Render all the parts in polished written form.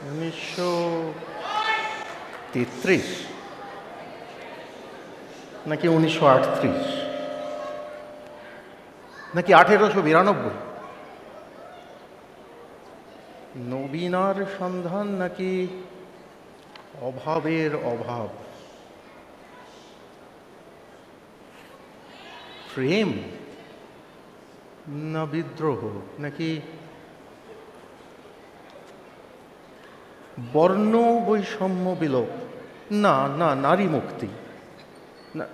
1933 নাকি 1938 নাকি 1892? নবীনার সন্ধান নাকি অভাবের অভাব? প্রেম না বিদ্রোহ? নাকি বর্ণ বৈষম্য বিলোপ? না না, নারী মুক্তি? না,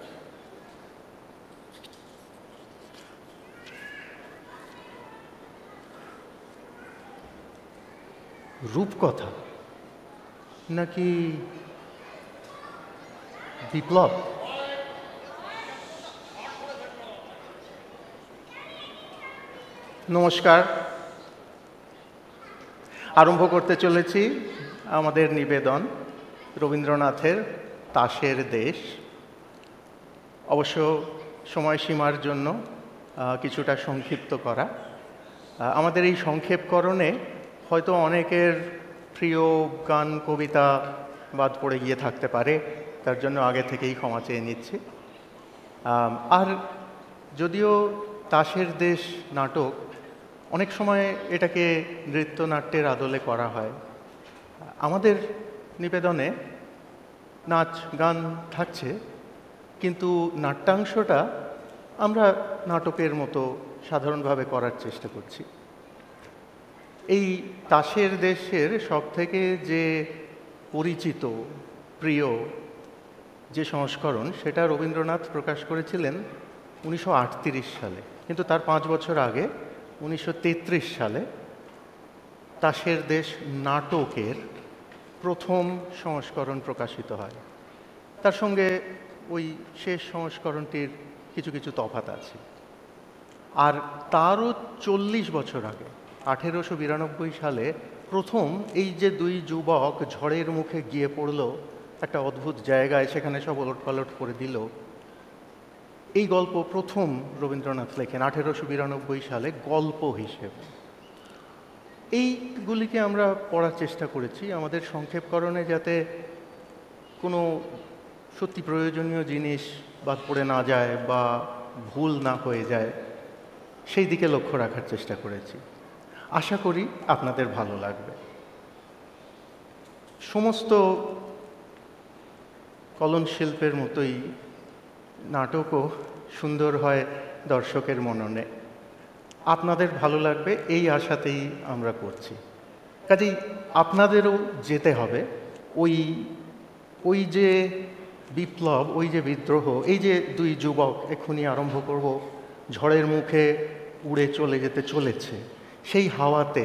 রূপকথা নাকি বিপ্লব? নমস্কার, আরম্ভ করতে চলেছি আমাদের নিবেদন রবীন্দ্রনাথের তাসের দেশ। অবশ্য সময়সীমার জন্য কিছুটা সংক্ষিপ্ত করা। আমাদের এই সংক্ষেপকরণে হয়তো অনেকের প্রিয় গান কবিতা বাদ পড়ে গিয়ে থাকতে পারে, তার জন্য আগে থেকেই ক্ষমা চেয়ে নিচ্ছি। আর যদিও তাসের দেশ নাটক, অনেক সময় এটাকে নৃত্যনাট্যের আদলে করা হয়। আমাদের নিবেদনে নাচ গান থাকছে, কিন্তু নাট্যাংশটা আমরা নাটকের মতো সাধারণভাবে করার চেষ্টা করছি। এই তাসের দেশের সবথেকে যে পরিচিত প্রিয় যে সংস্করণ, সেটা রবীন্দ্রনাথ প্রকাশ করেছিলেন 1938 সালে, কিন্তু তার 5 বছর আগে 1933 সালে তাসের দেশ নাটকের প্রথম সংস্করণ প্রকাশিত হয়। তার সঙ্গে ওই শেষ সংস্করণটির কিছু কিছু তফাৎ আছে। আর তারও 40 বছর আগে 1892 সালে প্রথম এই যে দুই যুবক ঝড়ের মুখে গিয়ে পড়ল একটা অদ্ভুত জায়গায়, সেখানে সব ওলটপালট করে দিল, এই গল্প প্রথম রবীন্দ্রনাথ লেখেন 1892 সালে গল্প হিসেবে। এইগুলিকে আমরা পড়ার চেষ্টা করেছি আমাদের সংক্ষেপকরণে, যাতে কোনো সত্যি প্রয়োজনীয় জিনিস বাদ পড়ে না যায় বা ভুল না হয়ে যায়, সেই দিকে লক্ষ্য রাখার চেষ্টা করেছি। আশা করি আপনাদের ভালো লাগবে। সমস্ত কলন শিল্পের মতোই নাটকও সুন্দর হয় দর্শকের মননে। আপনাদের ভালো লাগবে এই আশাতেই আমরা করছি। কাজেই আপনাদেরও যেতে হবে ওই যে বিপ্লব, ওই যে বিদ্রোহ, এই যে দুই যুবক এক্ষুনি আরম্ভ করব ঝড়ের মুখে উড়ে চলে যেতে চলেছে, সেই হাওয়াতে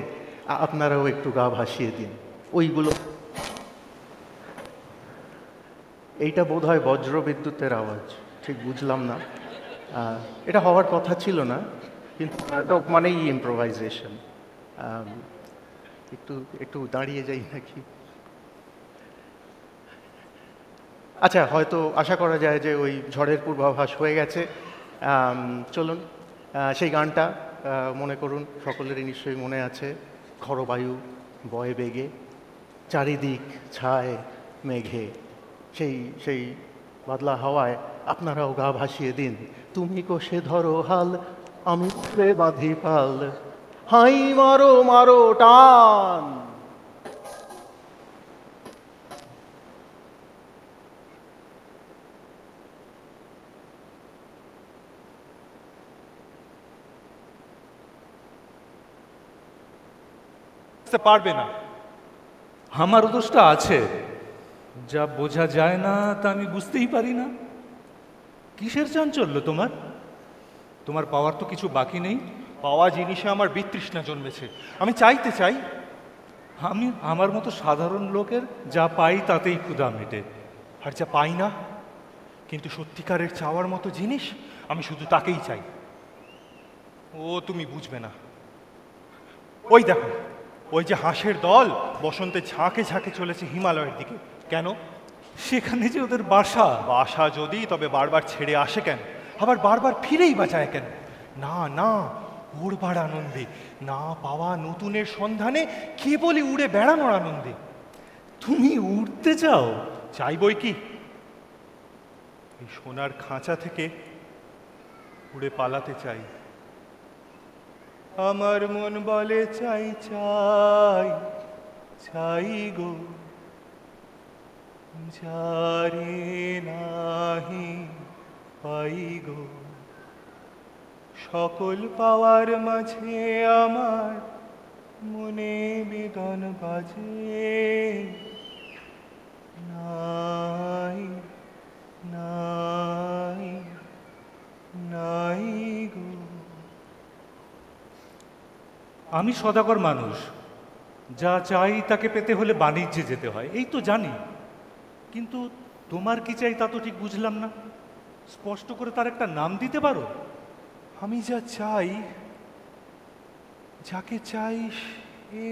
আপনারাও একটু গা ভাসিয়ে দিন। ওইগুলো, এইটা বোধহয় বজ্র বিদ্যুতের আওয়াজ, ঠিক বুঝলাম না। এটা হওয়ার কথা ছিল না, কিন্তু নাটক মানেই ইম্প্রোভাইজেশন। একটু দাঁড়িয়ে যাই নাকি? আচ্ছা, হয়তো আশা করা যায় যে ওই ঝড়ের পূর্বাভাস হয়ে গেছে। চলুন সেই গানটা মনে করুন, সকলেরই নিশ্চয়ই মনে আছে। খরবায়ু বয়ে বেগে, চারিদিক ছায় মেঘে, সেই বাদলা হাওয়ায় আপনারাও গা ভাসিয়ে দিন। তুমি কোষে ধরো হাল, আমি বাঁধি পাল, হাই মারো মারো টান। পারবে না, আমার দোষটা আছে, যা বোঝা যায় না তা আমি বুঝতেই পারি না। কিসের চাঞ্চল্য তোমার? তোমার পাওয়ার তো কিছু বাকি নেই। পাওয়া জিনিসে আমার বিতৃষ্ণা জন্মেছে, আমি চাইতে চাই। আমি আমার মতো সাধারণ লোকের যা পাই তাতেই ক্ষুধা মেটে। আর যা পাই না, কিন্তু সত্যিকারের চাওয়ার মতো জিনিস, আমি শুধু তাকেই চাই। ও তুমি বুঝবে না। ওই দেখো, ওই যে হাঁসের দল বসন্তে ঝাঁকে ঝাঁকে চলেছে হিমালয়ের দিকে। কেন? সেখানে যে ওদের বাসা। বাসা যদি, তবে বারবার ছেড়ে আসে কেন? আবার বারবার ফিরেই বা যায় কেন? না না, উড়বার আনন্দে, না পাওয়া নতুনের সন্ধানে, কেবলই উড়ে বেড়ানোর আনন্দে। তুমি উঠতে চাও? চাই বই কি, এই সোনার খাঁচা থেকে উড়ে পালাতে চাই। আমার মন বলে চাই চাই চাই গো, যারে নাহি পাই গো। সকল পাওয়ার মাঝে আমার মনে বেদন বাজে, নাই নাই নাই গো। আমি সদাগর মানুষ, যা চাই তাকে পেতে হলে বাণিজ্যে যেতে হয়, এই তো জানি। কিন্তু তোমার কি চাই তা তো ঠিক বুঝলাম না। স্পষ্ট করে তার একটা নাম দিতে পারো? আমি যা চাই, যাকে চাই সে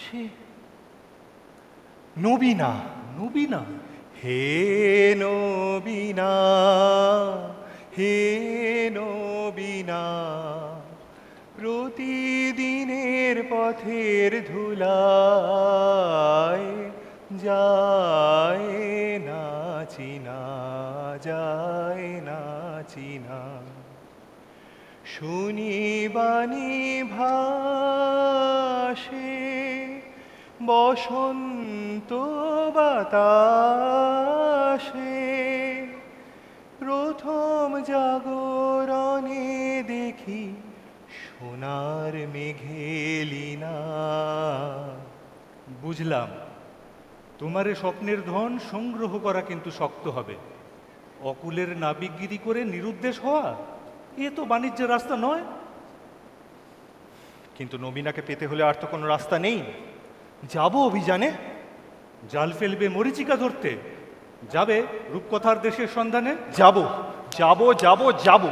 সে নবীনা। নবীনা? হে নবীনা, হে নবীনা, প্রতিদিনের পথের ধুলায় যায় না চিনা, যায় না চিনা। শুনি বাণী ভাসে বসন্ত বাতাসে, প্রথম জাগরণে দেখি সোনার মেঘেলিনা। বুঝলাম, তোমার এ স্বপ্নের ধন সংগ্রহ করা কিন্তু শক্ত হবে। অকুলের নাবিকগিরি করে নিরুদ্দেশ হওয়া এ তো বাণিজ্যের রাস্তা নয়। কিন্তু নবীনাকে পেতে হলে আর তো কোনো রাস্তা নেই। যাব অভিযানে। জাল ফেলবে মরীচিকা ধরতে? যাবে রূপকথার দেশের সন্ধানে? যাব যাব যাব যাব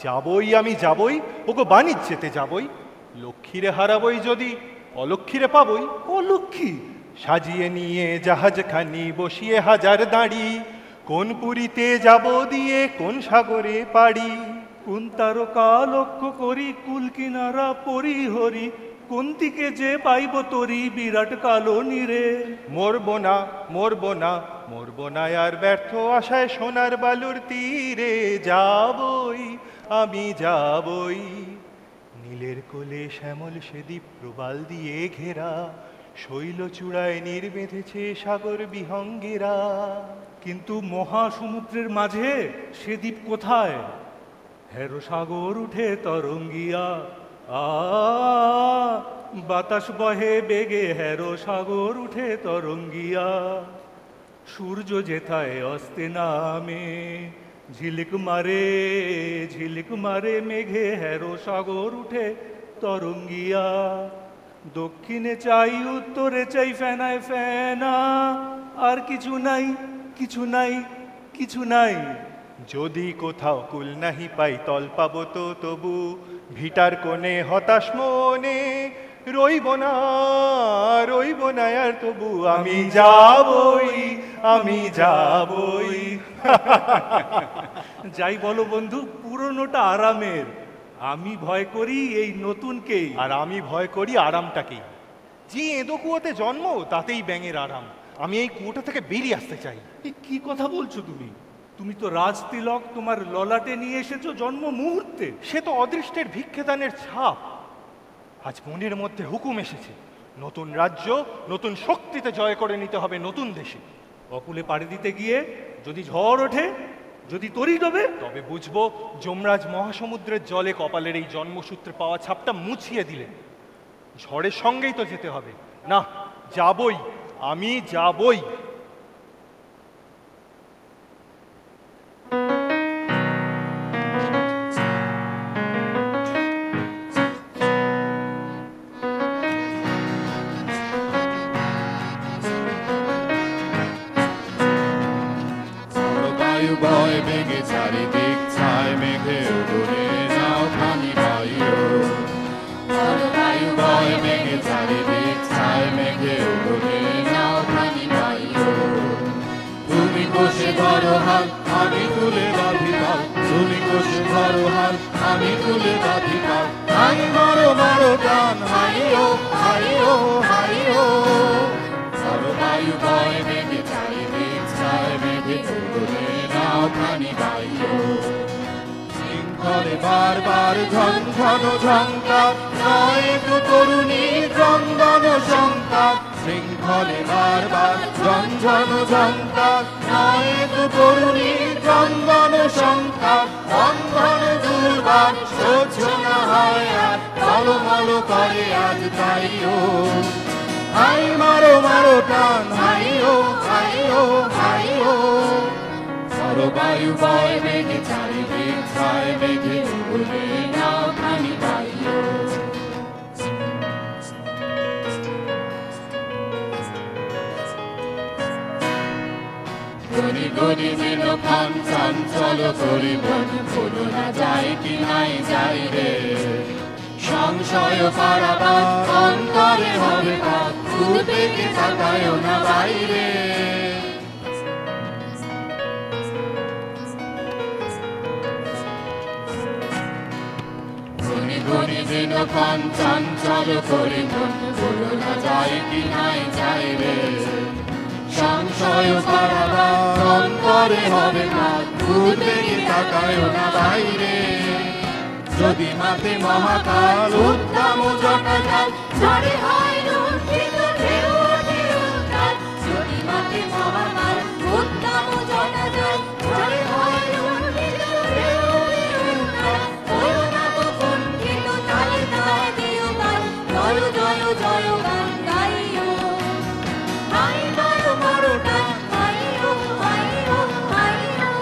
যাবই, আমি যাবই, ওগো বাণিজ্যেতে যাবই। লক্ষ্মীরে হারাবই যদি, অলক্ষ্মীরে পাবই। অলক্ষ্মী? সাজিয়ে নিয়ে জাহাজখানি বসিয়ে হাজার দাঁড়ি, কোন পুরীতে যাব দিয়ে কোন সাগরে পাড়ি। কোন তারকা লক্ষ্য করি কুল কিনারা পরিহরি, কোন দিকে যে পাইব তরি বিরাট কালো নীরে। মরবো না মরবো না মরবো না আর ব্যর্থ আশায় সোনার বালুর তীরে যাবই, আমি যাবই। নীলের কোলে শ্যামল সে দ্বীপ প্রবাল দিয়ে ঘেরা, শৈল চূড়ায় নীর বেঁধেছে সাগর বিহঙ্গেরা। কিন্তু মহাসমুদ্রের মাঝে সে দ্বীপ কোথায়? হেরো সাগর উঠে তরঙ্গিয়া, বাতাস বহে বেগে হেরো সাগর উঠে তরঙ্গিয়া। সূর্য যেথায় অস্তে নামে, ঝিলিক মারে মেঘে হেরো সাগর উঠে তরঙ্গিয়া। দক্ষিণে চাই উত্তরে চাই ফেনায় ফেনা, আর কিছু নাই কিছু নাই কিছু নাই। যদি কোথাও কুল নাহি পাই তল পাবো তো তবু, ভিটার কোণে হতাশ মনে রইব না আর তবু। আমি যাবই, আমি যাবই। যাই বলো বন্ধু, পুরনোটা আরামের, আমি ভয় করি এই নতুনকেই। আর আমি ভয় করি আরামটাকেই। যে এঁদো কুয়োতে জন্ম তাতেই ব্যাঙের আরাম। আমি এই কুয়োটা থেকে বেরিয়ে আসতে চাই। এ কি কথা বলছো তুমি? তুমি তো রাজতিলক তোমার ললাটে নিয়ে এসেছো জন্ম মুহূর্তে। সে তো অদৃষ্টের ভিক্ষেদানের ছাপ। আজ মনের মধ্যে হুকুম এসেছে, নতুন রাজ্য নতুন শক্তিতে জয় করে নিতে হবে নতুন দেশে। অকুলে পাড়ি দিতে গিয়ে যদি ঝড় ওঠে, যদি তরি ডোবে, তবে বুঝবো যমরাজ মহাসমুদ্রের জলে কপালের এই জন্মসূত্রে পাওয়া ছাপটা মুছিয়ে দিলেন। ঝড়ের সঙ্গেই তো যেতে হবে। না, যাবই, আমি যাবই। বয় বেগে চারিদিক ছায় মেঘে উড়ে যাও খানি বায়ু। জলবায়ু বয় বেগে চারিদিক ছায় মেঘে উড়ে যাও খানি বায়ু। তুমি কোষে ধরো হাল, আমি তুলে বাঁধি পাল। তুমি কোষে ধরো হাল, আমি তুলে বাঁধি পাল। হাই মারো মারো গান, হাই ও হাই ও হাই ও। জলবায়ু খানি বাইও শৃঙ্খলে বারবার ঝনঝন ঝঙ্কার নয় তো তরুণী ক্রন্দন শঙ্কা শৃঙ্খলে বারবার ঝনঝন ঝঙ্কার নয় তো তরুণী ক্রন্দন শঙ্কা বন্ধন দুর্বার সহ্য না হয় আর টলমল করে আজ তাইও হাই মারো মারো টান হাইও হাইও হাইও সরবায়ু বয় মেঘে চারিদিক ছায় মেঘে উড়ে নাও খানি বাইও গনি গনি দিনক্ষণ চঞ্চল করি মন ভুলো না যায় কি নাই যাই রে সংশয় পারাবার অন্তরে হবে পাপ উদ্বেগে তাকায়ও না বাইরে গনি গনি দিনক্ষণ চঞ্চল করি মন ভুলো না যায় কি নাই যাই রে সংশয় পারাবার অন্তরে হবে পাপ উদ্বেগে তাকায়ও না বাইরে যদি মাতে মহাকাল উত্তম জটাকাল ঝড়ে হয় লুণ্ঠিত ঢেউ ওঠে উত্তাল যদি মাতে মহাকাল উত্তম জটাকাল ঝড়ে হয় লুণ্ঠিত ঢেউ ওঠে উত্তাল হয়ো না গো কুণ্ঠিত তালে তালে দিও গান জয় জয় জয় গান গাইও হাই মারো মারো টান হাইও হাইও হাইও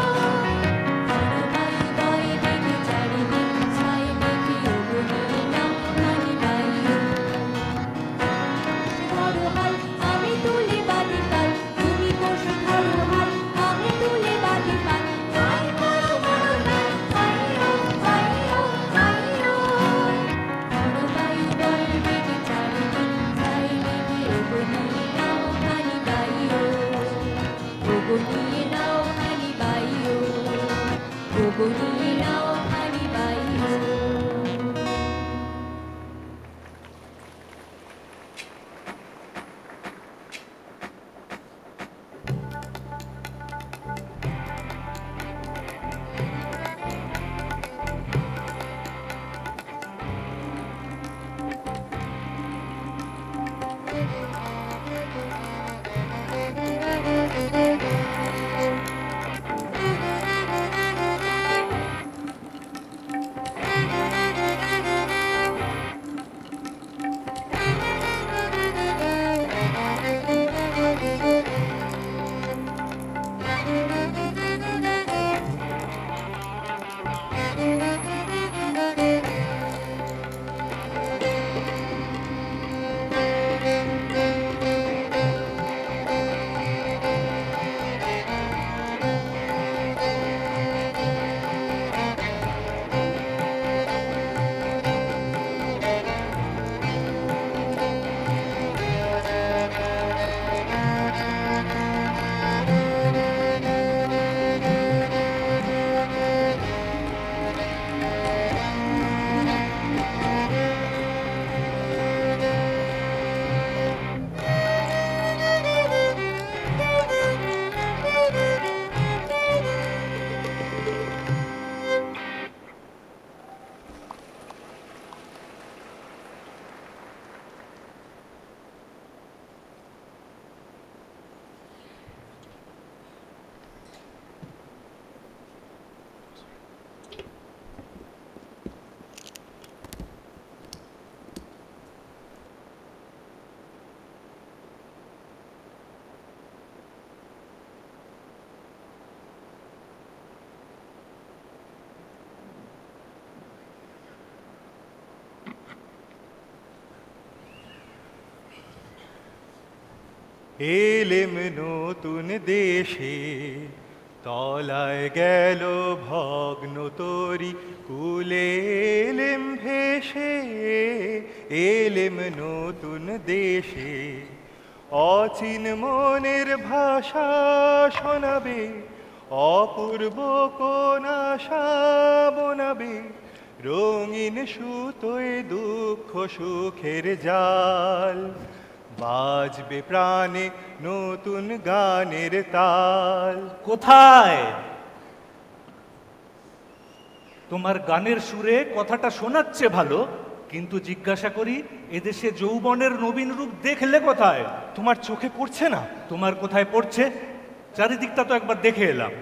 এলেম নতুন দেশে তলায় গেল ভগ্ন তরি কুলে এলেম ভেসে এলেম নতুন দেশে অচিন মনের ভাষা শোনাবে অপূর্ব কোন আশা বোনাবে রঙিন সুতোয় দুঃখ সুখের জাল বাজবে প্রাণে নতুন গানের তাল। কোথায় তোমার গানের সুরে কথাটা শোনাচ্ছে ভালো, কিন্তু জিজ্ঞাসা করি এদেশে যৌবনের নবীন রূপ দেখলে কোথায়? তোমার চোখে পড়ছে না? তোমার কোথায় পড়ছে? চারিদিকটা তো একবার দেখে এলাম,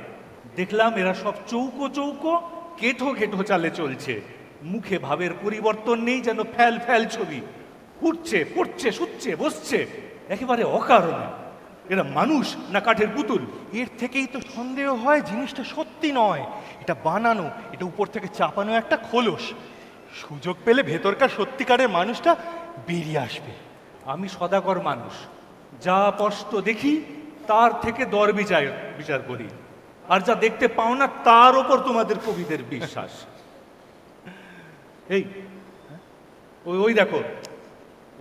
দেখলাম এরা সব চৌকো চৌকো কেঠো কেঠো চালে চলছে, মুখে ভাবের পরিবর্তন নেই, যেন ফ্যাল ফ্যাল ছবি, উঠছে পড়ছে শুচ্ছে বসছে একেবারে অকারণে। এরা মানুষ না কাঠের পুতুল? এর থেকেই তো সন্দেহ হয় জিনিসটা সত্যি নয়, এটা বানানো, এটা উপর থেকে চাপানো একটা খোলস। সুযোগ পেলে ভেতরকার সত্যিকারের মানুষটা বেরিয়ে আসবে। আমি সদাগর মানুষ, যা স্পষ্ট দেখি তার থেকে দর বিচার বিচার করি, আর যা দেখতে পাও না তার ওপর তোমাদের কবিদের বিশ্বাস। এই ওই ওই দেখো,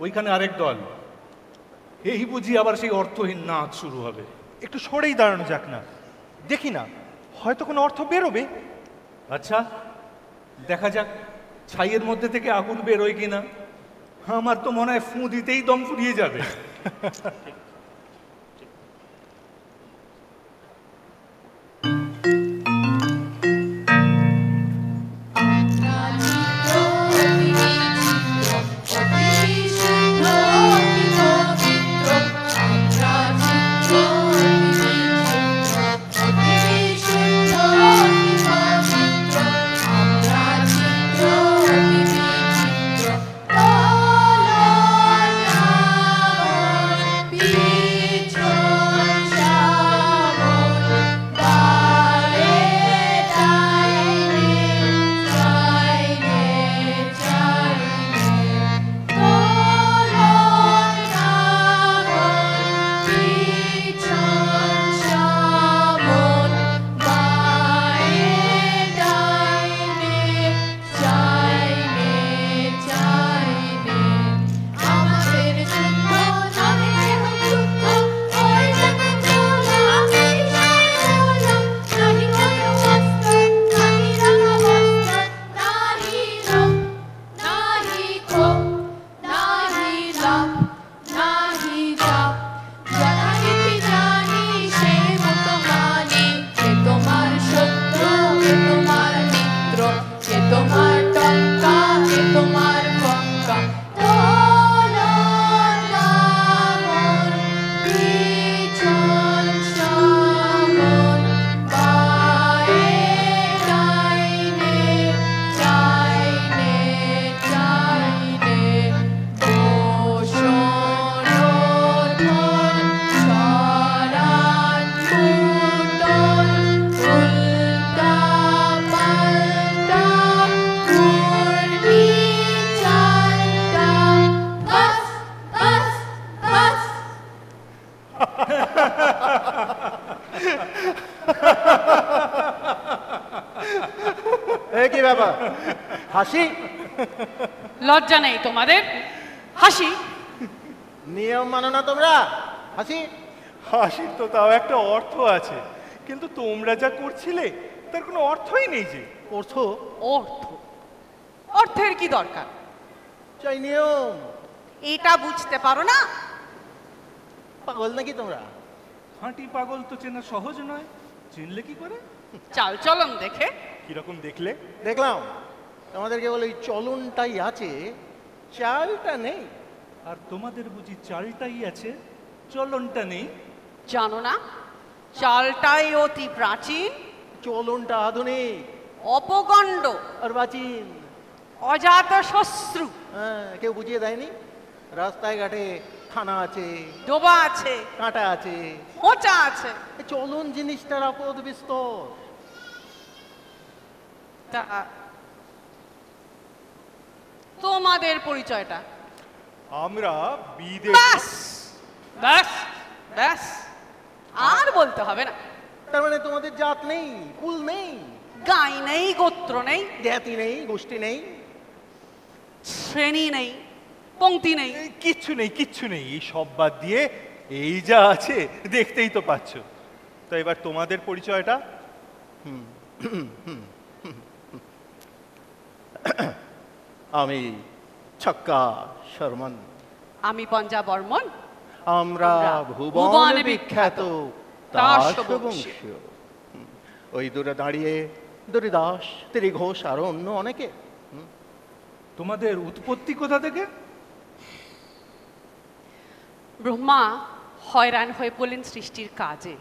ওইখানে আরেক দল, এই বুঝি আবার সেই অর্থহীন নাচ শুরু হবে। একটু সরেই দাঁড়ানো যাক না, দেখি না হয়তো কোনো অর্থ বেরোবে। আচ্ছা দেখা যাক ছাইয়ের মধ্যে থেকে আগুন বেরোয় কিনা। আমার তো মনে হয় ফু দিতেই দম ফুরিয়ে যাবে। কি ব্যাপার, হাসি? লজ্জা নেই তোমাদের? হাসি? নিয়ম মানো না তোমরা? হাসি? হাসির তো তাও একটা অর্থ আছে, কিন্তু তোমরা যা করছিলে তার কোনো অর্থই নেই যে। অর্থ? অর্থ? অর্থের কি দরকার? চাই নিয়ম। এটা বুঝতে পারো না? পাগল নাকি তোমরা? খাঁটি পাগল তো চেনা সহজ নয়, চিনলে কি করে? চাল চলন দেখে। কিরকম দেখলে? দেখলাম তোমাদের কেবল ওই চলনটাই আছে, চালটা নেই। আর তোমাদের বুঝি চালটাই আছে, চলনটা নেই? জানো না চালটাই অতি প্রাচীন, চলনটা আধুনিক, অপগণ্ড, অর্বাচীন। অজাত শস্ত্রু। হ্যাঁ, কেউ বুঝিয়ে দেয়নি? রাস্তায় ঘাটে থানা আছে, ডোবা আছে, কাঁটা আছে, খোঁচা আছে। এই চলন জিনিসটার আপদ বিস্তর। তা তোমাদের পরিচয়টা? আমরা বিদেশ। ব্যাস ব্যাস ব্যাস, আর বলতে হবে না। তার মানে তোমাদের জাত নেই, কুল নেই, গাই নেই, গোত্র নেই, জ্ঞাতি নেই, গোষ্ঠী নেই, শ্রেণী নেই, পংক্তি নেই। এই কিচ্ছু নেই, কিচ্ছু নেই, এই সব বাদ দিয়ে এই যা আছে দেখতেই তো পাচ্ছ। তো এবার তোমাদের পরিচয়টা? আমি ছক্কা শর্মন। আমি পঞ্জা বর্মন। আমরা আমরা ভুবন ভুবনে বিখ্যাত দাসবংশীয়। দাসবংশীয়। ওই দূরে দাঁড়িয়ে দরিদাস, তেরি ঘোষ আরো অন্য অনেকে। তোমাদের উৎপত্তি কোথা থেকে? ব্রহ্মা হয়রান হয়ে পড়লেন সৃষ্টির কাজে।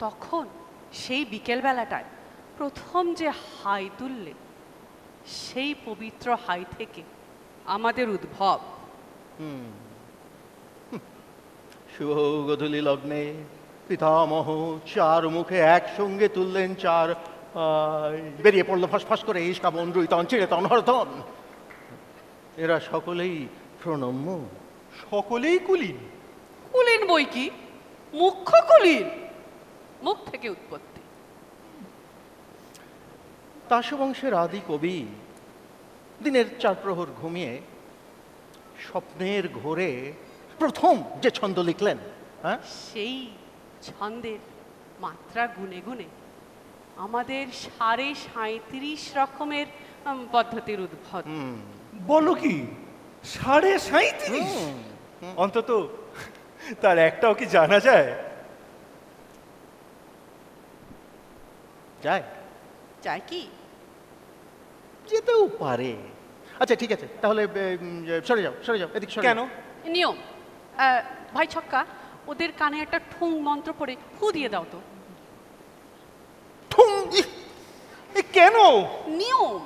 তখন সেই বিকেলবেলাটায় প্রথম যে হাই তুললে, সেই পবিত্র হাই থেকে আমাদের উদ্ভব। শুভ গধূলি লগ্নে পিতামহ চার মুখে একসঙ্গে তুললেন চার হাই। বেরিয়ে পড়লো ফসফস করে ইস্কাবন, রুইতন, চিড়েতন, হরতন। এরা সকলেই প্রণম্য। সকলেই কুলীন। কুলীন বই কি, মুখ্য কুলীন, মুখ থেকে উৎপত্তি। দাসবংশের আদি কবি দিনের 4 প্রহর ঘুমিয়ে স্বপ্নের ঘোরে প্রথম যে ছন্দ লিখলেন, হ্যাঁ, সেই ছন্দের মাত্রা গুনে গুনে আমাদের 37.5 রকমের পদ্ধতির উদ্ভব। বলো কি, 37.5? অন্তত তার একটাও কি জানা যায়? যায়, চাই কি? যেতেও পারে। আচ্ছা ঠিক আছে, তাহলে সরে যাও, সরে যাও, এদিক সরে কেন? যাও। নিয়ম। ভাই ছক্কা, ওদের কানে একটা ঠুং মন্ত্র পড়ে ফু দিয়ে দাও তো। ঠুং! ইহ! এ কেন? নিয়ম।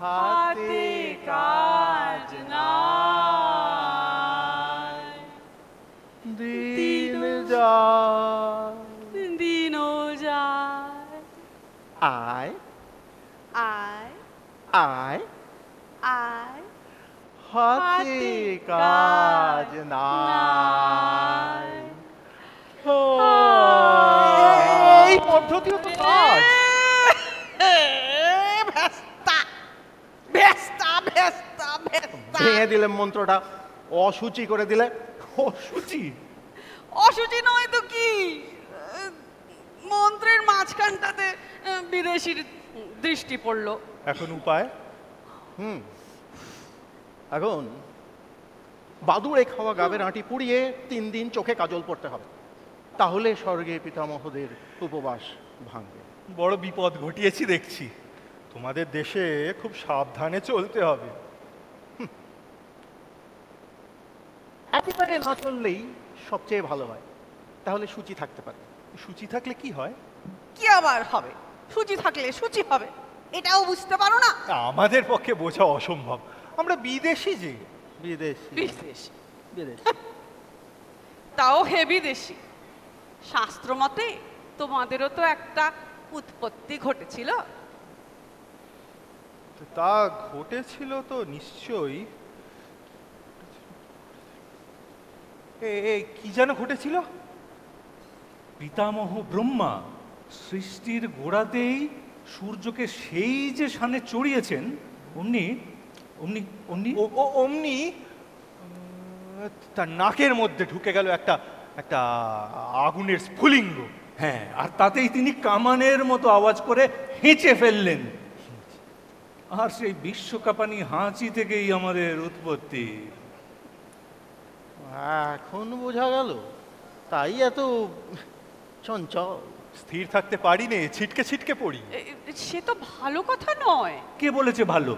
হাতে কাজ নাই, দিন যায়, দিনও যায়। আয় আয় আয়, আয়, হাতে কাজ নাই। এই পদ্ধতিও তো কাজ। ভেস্তা ভেস্তা ভেস্তা ভেস্তা। ভেঙে দিলে মন্ত্রটা, অসুচি করে দিলে। অসুচি? অসুচি নয় তো কি, মন্ত্রের মাঝখানটাতে বিদেশির দৃষ্টি পড়লো। এখন উপায়? এখন বাদুড়ে খাওয়া গাবের আঁটি পুড়িয়ে 3 দিন চোখে কাজল পড়তে হবে, তাহলে স্বর্গে পিতামহদের উপবাস ভাঙবে। বড় বিপদ ঘটিয়েছি দেখছি। তোমাদের দেশে খুব সাবধানে চলতে হবে। একেবারে না চললেই সবচেয়ে ভালো হয়, তাহলে সূচি থাকতে পারে। সূচি থাকলে কি হয়? কি আবার হবে? সূচি থাকলে সূচি হবে, এটাও বুঝতে পারো না? আমাদের পক্ষে বোঝা অসম্ভব, আমরা বিদেশি যে। বিদেশি বিদেশ, বিদেশি। তাও হে বিদেশি। শাস্ত্র মতে তোমাদেরও তো একটা উৎপত্তি ঘটেছিল। তা ঘটেছিল তো নিশ্চয়ই। কি যেন ঘটেছিল? পিতামহ ব্রহ্মা সৃষ্টির গোড়াতেই সূর্যকে সেই যে শানে চড়িয়েছেন, অমনি অমনি অমনি অমনি তার নাকের মধ্যে ঢুকে গেল একটা একটা আগুনের স্ফুলিঙ্গ। হ্যাঁ, আর তাতেই তিনি কামানের মতো আওয়াজ করে হেঁচে ফেললেন। আর সেই বিশ্বকাপানি হাঁচি থেকেই আমাদের উৎপত্তি। এখন বোঝা গেল, তাই এত চঞ্চল। স্থির থাকতে পারি নে, ছিটকে ছিটকে পড়ি। সে তো ভালো কথা নয়। কে বলেছে ভালো?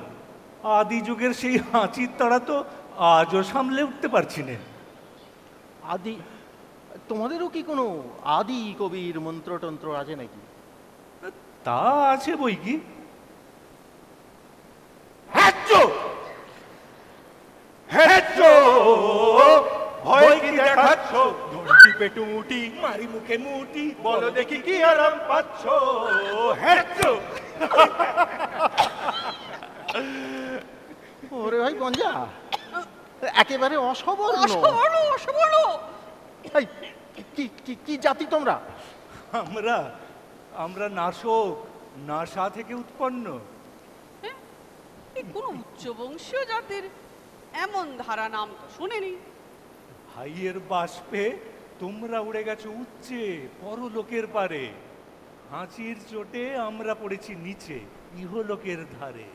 আদি যুগের সেই হাঁচির তাড়া তো আজও সামলে উঠতে পারছি না। আদি, তোমাদেরও কি কোনো আদি কবির মন্ত্রতন্ত্র আছে নাকি? তা আছে বই কি। ভয় কি দেখাচ্ছ? দড়ি পেটুটি মারি মুখে মুটি, বলো দেখি কি আরাম পাচ্ছ? ওরে ভাই গঞ্জা, একেবারে অসবর্ণ। অসবর্ণ, অসবর্ণ। এই, কি জাতি তোমরা? আমরা আমরা নাশক, নাসা থেকে উৎপন্ন। এই কোন উচ্চবংশীয় জাতির এমন ধারা নাম তো শুনিনি। ভাইয়ের বাষ্পে তোমরা উড়ে গেছো উচ্চে, পরলোকের পারে। হাঁচির চোটে আমরা পড়েছি নিচে, ইহলোকের ধারে।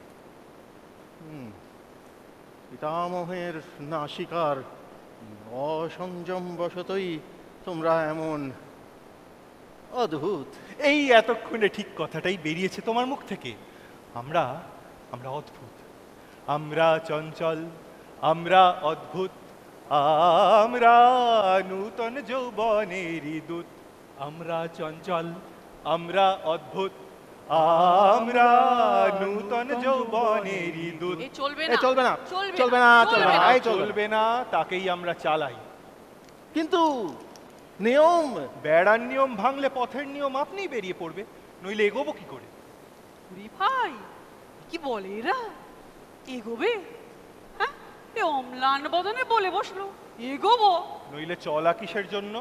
পিতামহের নাসিকার অসংযম বশতই তোমরা এমন অদ্ভুত। এই এতক্ষণে ঠিক কথাটাই বেরিয়েছে তোমার মুখ থেকে। আমরা আমরা অদ্ভুত, আমরা চঞ্চল, আমরা অদ্ভুত, আমরা নূতন যৌবনেরই দূত। আমরা চঞ্চল, আমরা অদ্ভুত, আমরা নূতন যৌবনেরই দূত। এ চলবে এ না চলবে না, চলবে চলবে না, চলবে না। এই চলবে চলবে না, তাকেই আমরা চালাই। কিন্তু নিয়ম বেড়ার নিয়ম ভাঙলে পথের নিয়ম আপনিই বেরিয়ে পড়বে, নইলে এগোবো কি করে? ওরে ভাই, কি বলে এরা? এগোবে? হ্যাঁ, এ অম্লান বদনে বলে বসলো এগোবো। নইলে চলা কিসের জন্য?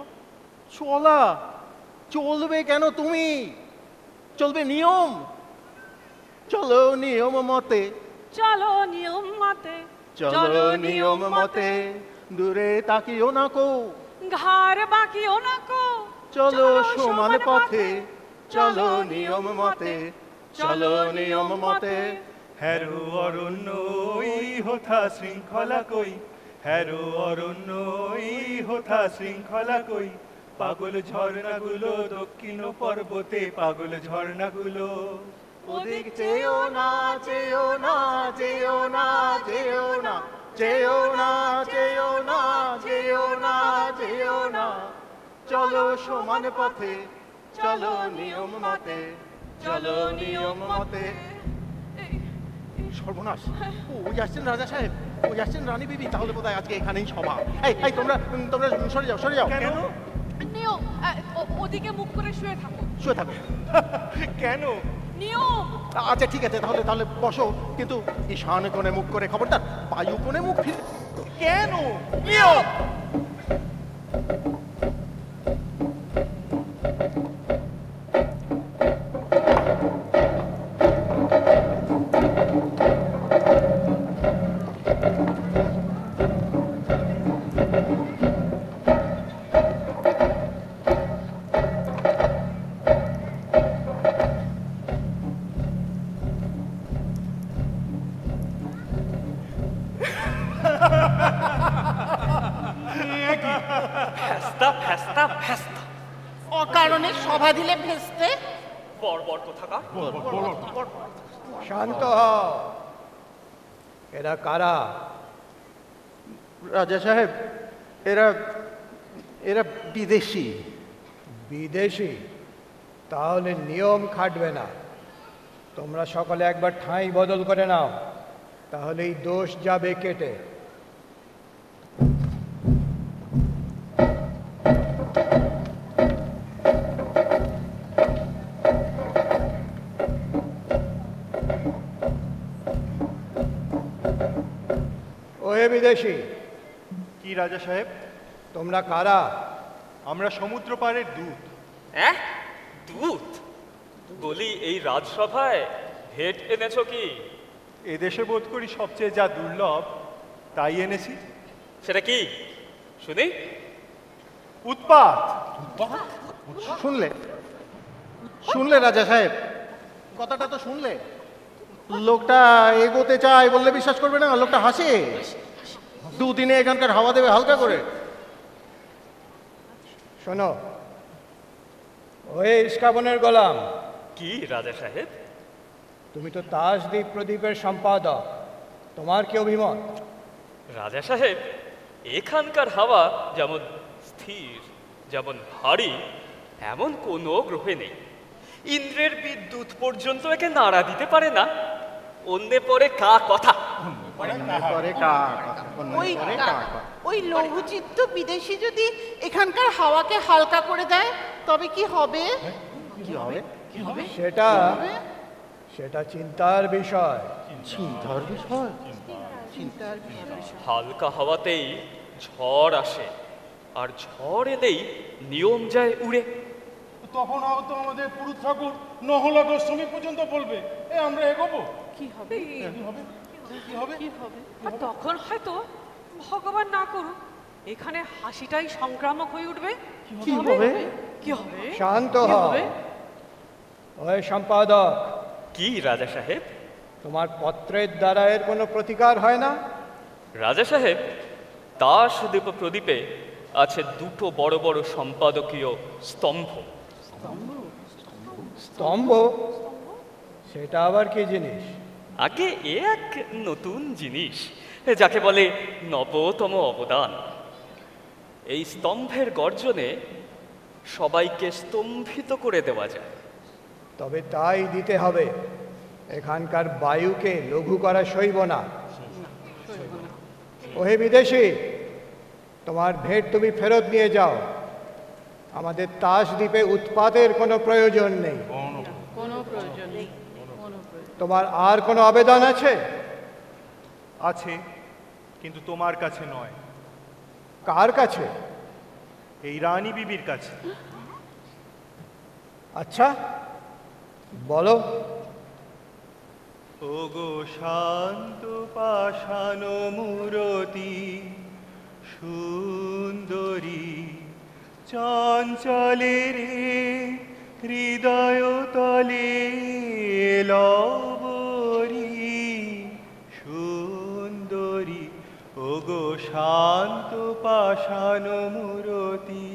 চলা চলবে কেন? তুমি চলবে নিয়ম। চলো নিয়ম মতে, চলো নিয়ম মতে, চলো নিয়ম মতে, দূরে তাকিও না কো, ঘাড় বাকিও না কো। চলো সমান পথে, চলো নিয়ম মতে, চলো নিয়ম মতে। হ্যারো অরণ্য ওই হোথা শৃঙ্খলা কই, হ্যারো অরণ্য ওই হোথা শৃঙ্খলা কই। পাগল ঝর্ণাগুলো দক্ষিণ পর্বতে, পাগল ঝর্ণাগুলো। ওদিক চেয়েও না, চেয়েও না, চেয়েও না, চেয়েও না, চেয়েও না, চেয়েও না, চেয়েও না, চেয়েও না। চলো সমান পথে, চলো নিয়ম মতে, চলো নিয়ম মতে। সর্বনাশ, ওই আসছেন রাজা সাহেব, ওই আসছেন রানী বিবি। তাহলে বোধহয় আজকে এখানেই সভা। এই তোমরা তোমরা সরে যাও, সরে যাও। কেন? নিয়ম, ওদিকে মুখ করে শুয়ে থাকো। শুয়ে থাকো। কেন? নিয়ম। আচ্ছা ঠিক আছে, তাহলে তাহলে বসো, কিন্তু ঈশান কোণে মুখ করে, খবরদার বায়ু কোণে মুখ ফির। কেন? নিয়ম। ফেস্তা ফেস্তা ফেস্তা, অকারণে সভা দিলে ভেস্তে। বর্বর কোথাকার। শান্ত হও। এরা কারা? রাজা সাহেব, এরা এরা বিদেশি। বিদেশি? তাহলে নিয়ম খাটবে না। তোমরা সকলে একবার ঠাঁই বদল করে নাও, তাহলেই দোষ যাবে কেটে। ওহে বিদেশি, কি রাজা সাহেব? তোমরা কারা? আমরা সমুদ্র পাড়ের দূত। হ্যাঁ, দূত? বলি এই রাজসভায় ভেট এনেছো কি? এদেশে বোধ করি সবচেয়ে যা দুর্লভ তাই এনেছি। সেটা কি শুনি? উৎপাত। শুনলে শুনলে রাজা সাহেব, কথাটা তো শুনলে। লোকটা এগোতে চায় বললে বিশ্বাস করবে না, লোকটা হাসে। দুদিনে এখানকার হাওয়া দেবে হালকা করে। শোনো, ওহে ইস্কাবনের গোলাম, কি রাজা সাহেব? তুমি তো তাজদ্বীপ প্রদীপের সম্পাদক, তোমার কি অভিমত? রাজা সাহেব, এখানকার হাওয়া যেমন স্থির, যেমন ভারী, এমন কোনো গ্রহে নেই। ইন্দ্রের বিদ্যুৎ পর্যন্ত একে নাড়া দিতে পারে না। অন্যে পরে কা কথা। করে কাক, অন্য ওই করে কাক। ওই লঘুচিত্ত বিদেশি যদি এখানকার হাওয়াকে হালকা করে দেয় তবে কি হবে? কি হবে? সেটা সেটা চিন্তার বিষয়। চিন্তার বিষয়। চিন্তার বিষয়। হালকা হাওয়াতেই ঝড় আসে, আর ঝড় এলেই নিয়ম যায় উড়ে। তখন হয়তো আমাদের পুরুত ঠাকুর নহলা গোস্বামী পর্যন্ত বলবে এ আমরা এগোবো। কি হবে? কি হবে? কি হবে? আর তখন হয়তো ভগবান না করুক, এখানে হাসিটাই সংক্রামক হয়ে উঠবে। কি হবে? কি হবে? শান্ত কি হও। হবে? ওহে সম্পাদক, কি রাজা সাহেব? তোমার পত্রের দ্বারা এর কোনো প্রতিকার হয় না? রাজা সাহেব, দাসদ্বীপ প্রদীপে আছে দুটো বড় বড় সম্পাদকীয় স্তম্ভ। স্তম্ভ? সেটা আবার কি জিনিস? আগে এ এক নতুন জিনিস, যাকে বলে নবতম অবদান। এই স্তম্ভের গর্জনে সবাইকে স্তম্ভিত করে দেওয়া যায়। তবে তাই দিতে হবে, এখানকার বায়ুকে লঘু করা সইব না। ওহে বিদেশি, তোমার ভেট তুমি ফেরত নিয়ে যাও। আমাদের তাসদ্বীপে উৎপাতের কোনো প্রয়োজন নেই। কোনো প্রয়োজন নেই। তোমার আর কোনো আবেদন আছে? আছে, কিন্তু তোমার কাছে নয়, কার কাছে? এই রানী বিবির কাছে। আচ্ছা, বলো। ওগো শান্ত পাষাণ মূরতি সুন্দরী, চঞ্চলের হৃদয় তলে লবরী সুন্দরী, ওগো শান্ত পাষাণ মূরতি,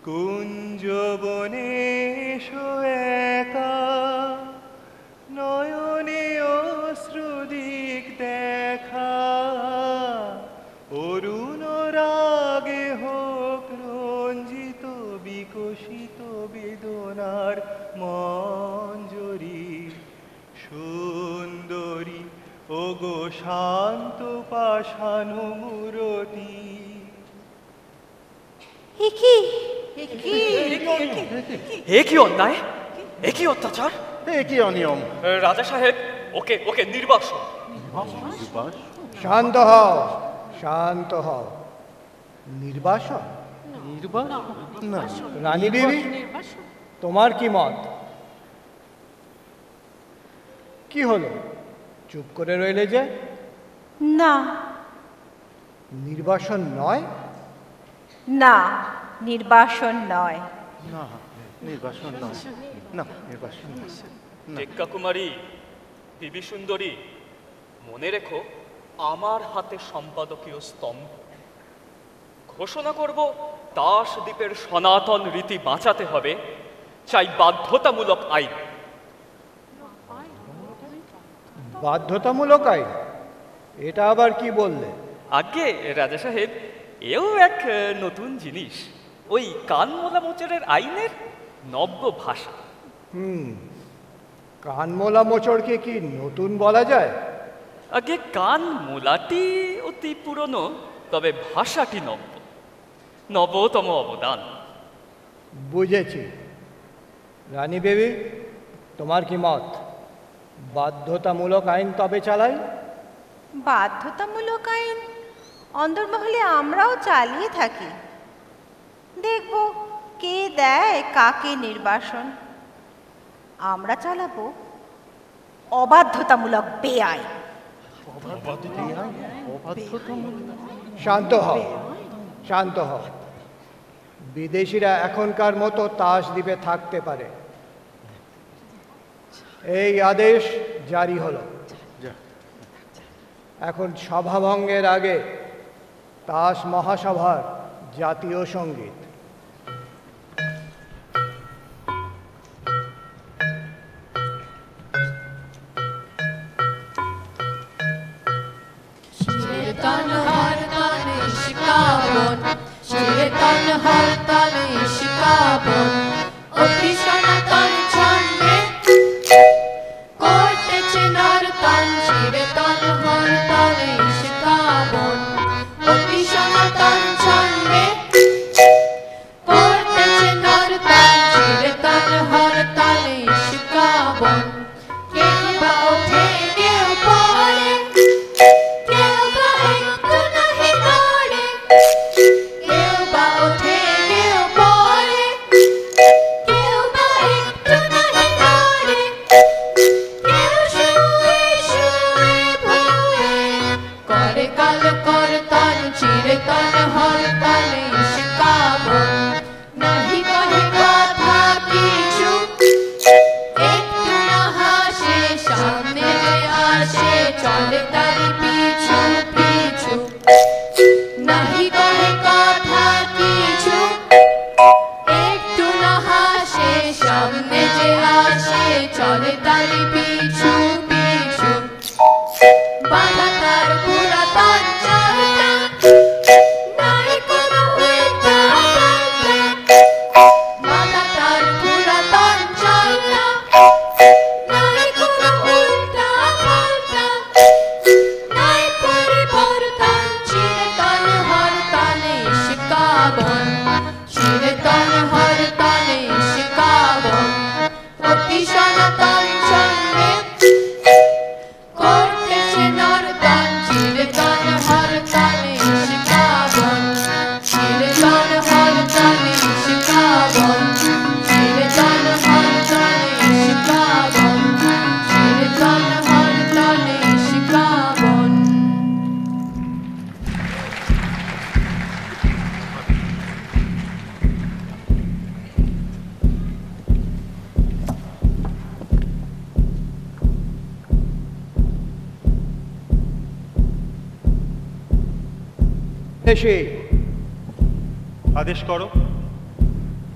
কুঞ্জবনে এসো একা, নয়নে অশ্রুদিক দেখা, অরুণ রাগে হোক রঞ্জিত বিকশিত বেদনার মঞ্জরি সুন্দরী, ওগো শান্ত পাষাণ মূরতি। এ কি অন্যায়, এ কি অত্যাচার! এ কি অনিয়ম! রাজা সাহেব, ওকে ওকে নির্বাসন। শান্ত হও, শান্ত হও। নির্বাসন? না, রানী বিবি, তোমার কি মত? কি হলো, চুপ করে রইলে যে? না, নির্বাসন নয়? না, নির্বাসন নয়। না, নির্বাসন নয়। না, নির্বাসন নয়। টেক্কা কুমারী, বিবি সুন্দরী, মনে রেখো, আমার হাতে সম্পাদকীয় স্তম্ভ। ঘোষণা করব, দাসদ্বীপের সনাতন রীতি বাঁচাতে হবে, চাই বাধ্যতামূলক আইন। বাধ্যতামূলক আইন? এটা আবার কি বললে? আগে রাজা সাহেব, এও এক নতুন জিনিস, ওই কান মোলা মোচরের আইনের নব্য ভাষা। কানমোলা মোচড়কে কি নতুন বলা যায়? আগে কান মোলাটি অতি পুরনো, তবে ভাষাটি নব্য, নবতম অবদান। বুঝেছি। রানী বেবি, তোমার কি মত? বাধ্যতামূলক আইন তবে চালাই? বাধ্যতামূলক আইন অন্দরমহলে আমরাও চালিয়ে থাকি। দেখব কে দেয় কাকে নির্বাসন। আমরা চালাবো অবাধ্যতামূলক বেআইন। শান্ত হও, শান্ত হও। বিদেশিরা এখনকার মতো তাসদ্বীপে থাকতে পারে। এই আদেশ জারি হলো। এখন সভাভঙ্গের আগে তাস মহাসভার জাতীয় সঙ্গীত। Shiritan har tane shikabon, Shiritan har tane shikabon, Opishana tan chande, Korte chinar tan Shiritan har tane shikabon, Opishana tan chande, Korte chinar tan Shiritan har tane shikabon, Keba uthe keu pore, Keu ba ek nahi dode, Keu ba uthe বিদেশি, আদেশ করো।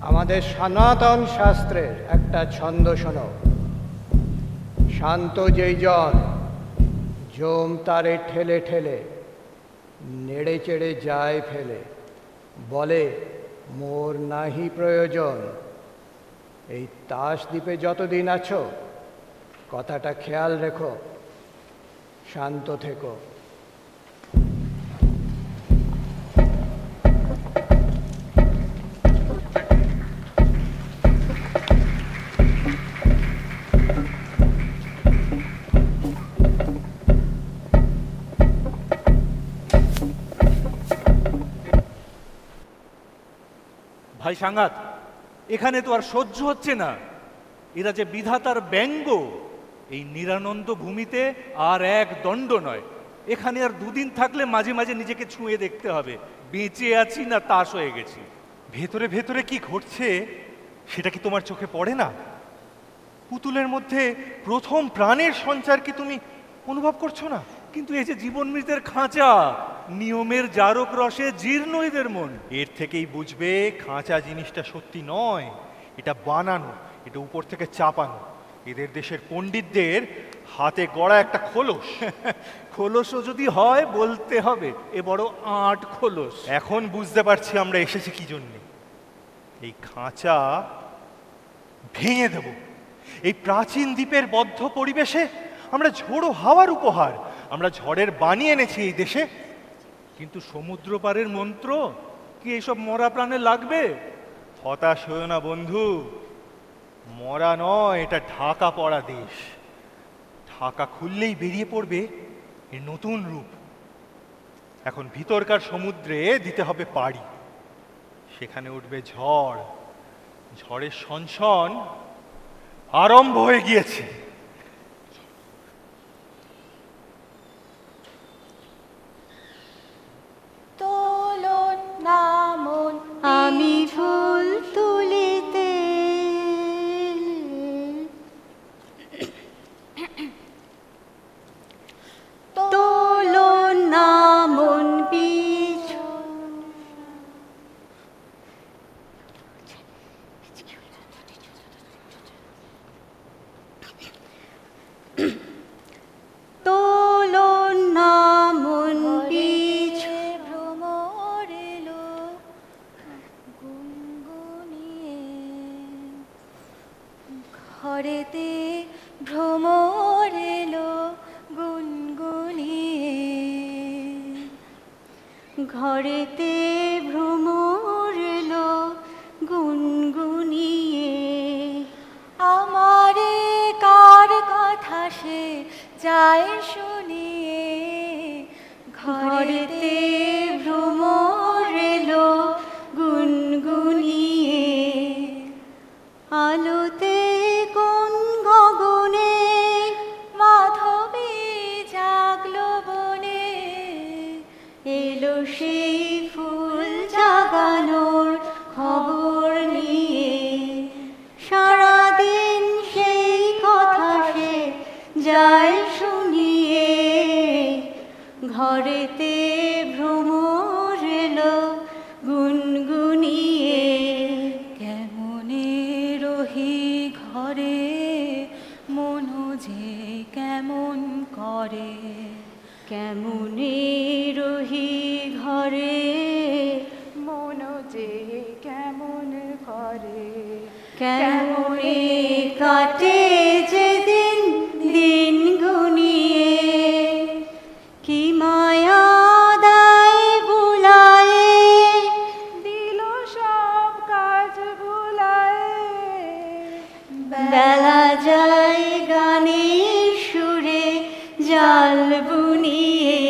আমাদের সনাতন শাস্ত্রের একটা ছন্দ শোনো। শান্ত যেই জন, জম তারে ঠেলে ঠেলে নেড়ে চেড়ে যায় ফেলে, বলে মোর নাহি প্রয়োজন। এই তাস দ্বীপে যতদিন আছো কথাটা খেয়াল রেখো, শান্ত থেকো। ভাই সাঙ্গাত, এখানে তো আর সহ্য হচ্ছে না। এরা যে বিধাতার ব্যঙ্গ, এই নিরানন্দ ভূমিতে আর এক দণ্ড নয়। এখানে আর দুদিন থাকলে মাঝে মাঝে নিজেকে ছুঁয়ে দেখতে হবে, বেঁচে আছি না তাস হয়ে গেছি। ভেতরে ভেতরে কি ঘটছে সেটা কি তোমার চোখে পড়ে না? পুতুলের মধ্যে প্রথম প্রাণের সঞ্চার কি তুমি অনুভব করছো না? কিন্তু এই যে জীবন মৃতের খাঁচা, নিয়মের জারক রসে জীর্ণ এদের মন। এর থেকেই বুঝবে খাঁচা জিনিসটা সত্যি নয়, এটা বানানো, এটা উপর থেকে চাপানো। এদের দেশের পণ্ডিতদের হাতে গড়া একটা খোলস। খোলসও যদি হয় বলতে হবে এ বড় আট খোলস। এখন বুঝতে পারছি আমরা এসেছি কি জন্যে। এই খাঁচা ভেঙে দেব। এই প্রাচীন দ্বীপের বদ্ধ পরিবেশে আমরা ঝোড়ো হাওয়ার উপহার, আমরা ঝড়ের বাণী এনেছি এই দেশে। কিন্তু সমুদ্র পারের মন্ত্র কি এইসব মরা প্রাণে লাগবে? হতাশ হয়েও না বন্ধু, মরা নয়, এটা ঢাকা পড়া দেশ। ঢাকা খুললেই বেরিয়ে পড়বে এর নতুন রূপ। এখন ভিতরকার সমুদ্রে দিতে হবে পাড়ি, সেখানে উঠবে ঝড়। ঝড়ের সনসন আরম্ভ হয়ে গিয়েছে। তোলন নামন আমি ফুল তুলিতে, তোলন নামন বীজ। তোলন নামন বীজ ভ্রমর এলো গুনগুনিয়ে, ঘরেতে ভ্রমর এলো গুনগুনিয়ে, ঘরেতে ভ্রমর এলো গুনগুনিয়ে। আমারে কার কথা সে যায় শুনিয়ে, ঘরেতে ভ্রমর এলো গুনগুনিয়ে। আলোতে কোন গগনে মাধবী জাগলো বনে, এলো সেই ফুল জাগানোর খবর নিয়ে। সারাদিন সেই কথা সে যায় শুনিয়ে, ঘরেতে ভ্রমর এলো গুনগুনিয়ে। কেমনে রহি ঘরে মনো যে কেমন করে, কেমনে রহি ঘরে মনো যে কেমন করে। কেমনে কাটে যে দিন দিন গুনিয়ে, কি মায়া দায় বুলায়ে দিল সব কাজ ভুলায়ে। বেলা যায় গানের সুরে জাল বুনিয়ে,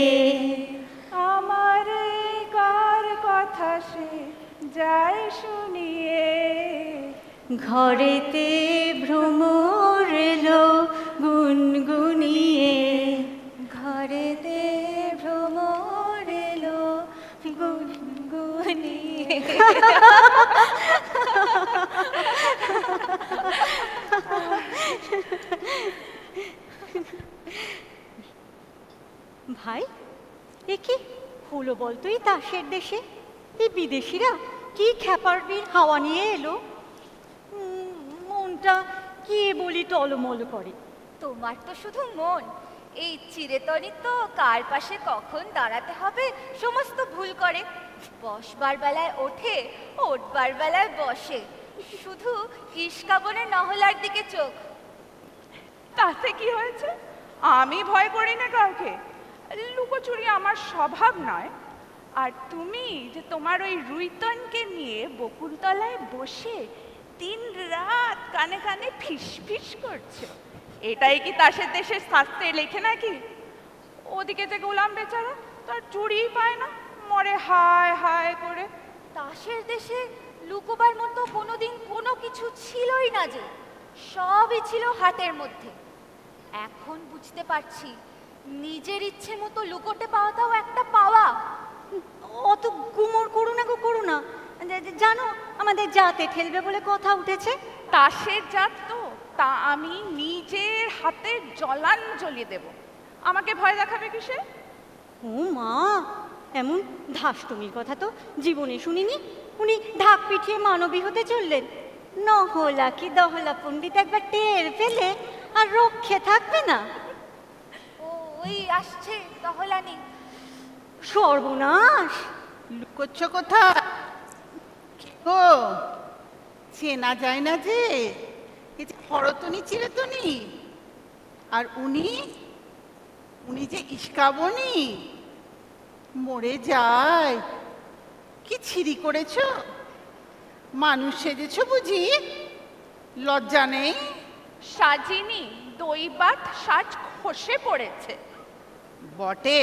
আমারে কার কথা সে যায় শুনিয়ে। ঘরেতে ভ্রমর এলো গুনগুনিয়ে, ঘরেতে ভ্রমর এলো গুনগুনিয়ে। ভাই, এ কি হলো হলো বলতো এই তাসের দেশে? এই বিদেশিরা কি খ্যাপাড়ির হাওয়া নিয়ে এলো। মনটা কি বলি টলমল করে। তোমার তো শুধু মন, এই চিরেতনি তো কার পাশে কখন দাঁড়াতে হবে সমস্ত ভুল করে। বসবার বেলায় ওঠে, ওঠবার বেলায় বসে, শুধু ইস্কাবনে নহলার দিকে চোখ। তাতে কি হয়েছে? আমি ভয় করি না কাউকে, লুকোচুরি আমার স্বভাব নয়। আর তুমি যে তোমার ওই রুইতনকে নিয়ে বকুলতলায় বসে দিন রাত কানে কানে ফিস ফিস করছো, এটাই কি তাসের দেশের শাস্ত্রে লেখে নাকি? ওদিকে যে গোলাম বেচারা তার চুরিই পায় না, মরে হায় হায় করে। তাসের দেশে লুকোবার মতো কোনোদিন কোনো কিছু ছিলই না, যে সবই ছিল হাতের মধ্যে। এখন বুঝতে পারছি নিজের ইচ্ছে মতো লুকোতে পাওয়াটাও একটা পাওয়া। অত গুমর করো না গো, করো না। জানো আমাদের জাতে ঠেলবে বলে কথা উঠেছে। তাসের জাত তো, তা আমি নিজের হাতে জ্বলান জ্বলিয়ে দেব। আমাকে ভয় দেখাবে কিসে? ও মা, এমন ধাষ্টমির কথা তো জীবনে শুনিনি। উনি ঢাক পিঠিয়ে মানবী হতে চললেন। নহলা কি দহলা পণ্ডিত একবার টের পেলে আর রক্ষে থাকবে না। ওই আসছে দহলানি। সর্বনাশ! লুকোচ্ছ কোথায়? ও চেনা যায় না যে, এই যে হরতনি চিরেতনি, আর উনি যে ইস্কাবনি। মরে যায়। কি ছিরি করেছ? মানুষ সেজেছ বুঝি? লজ্জা নেই? সাজিনি, দৈবাত সাজ খসে পড়েছে। বটে,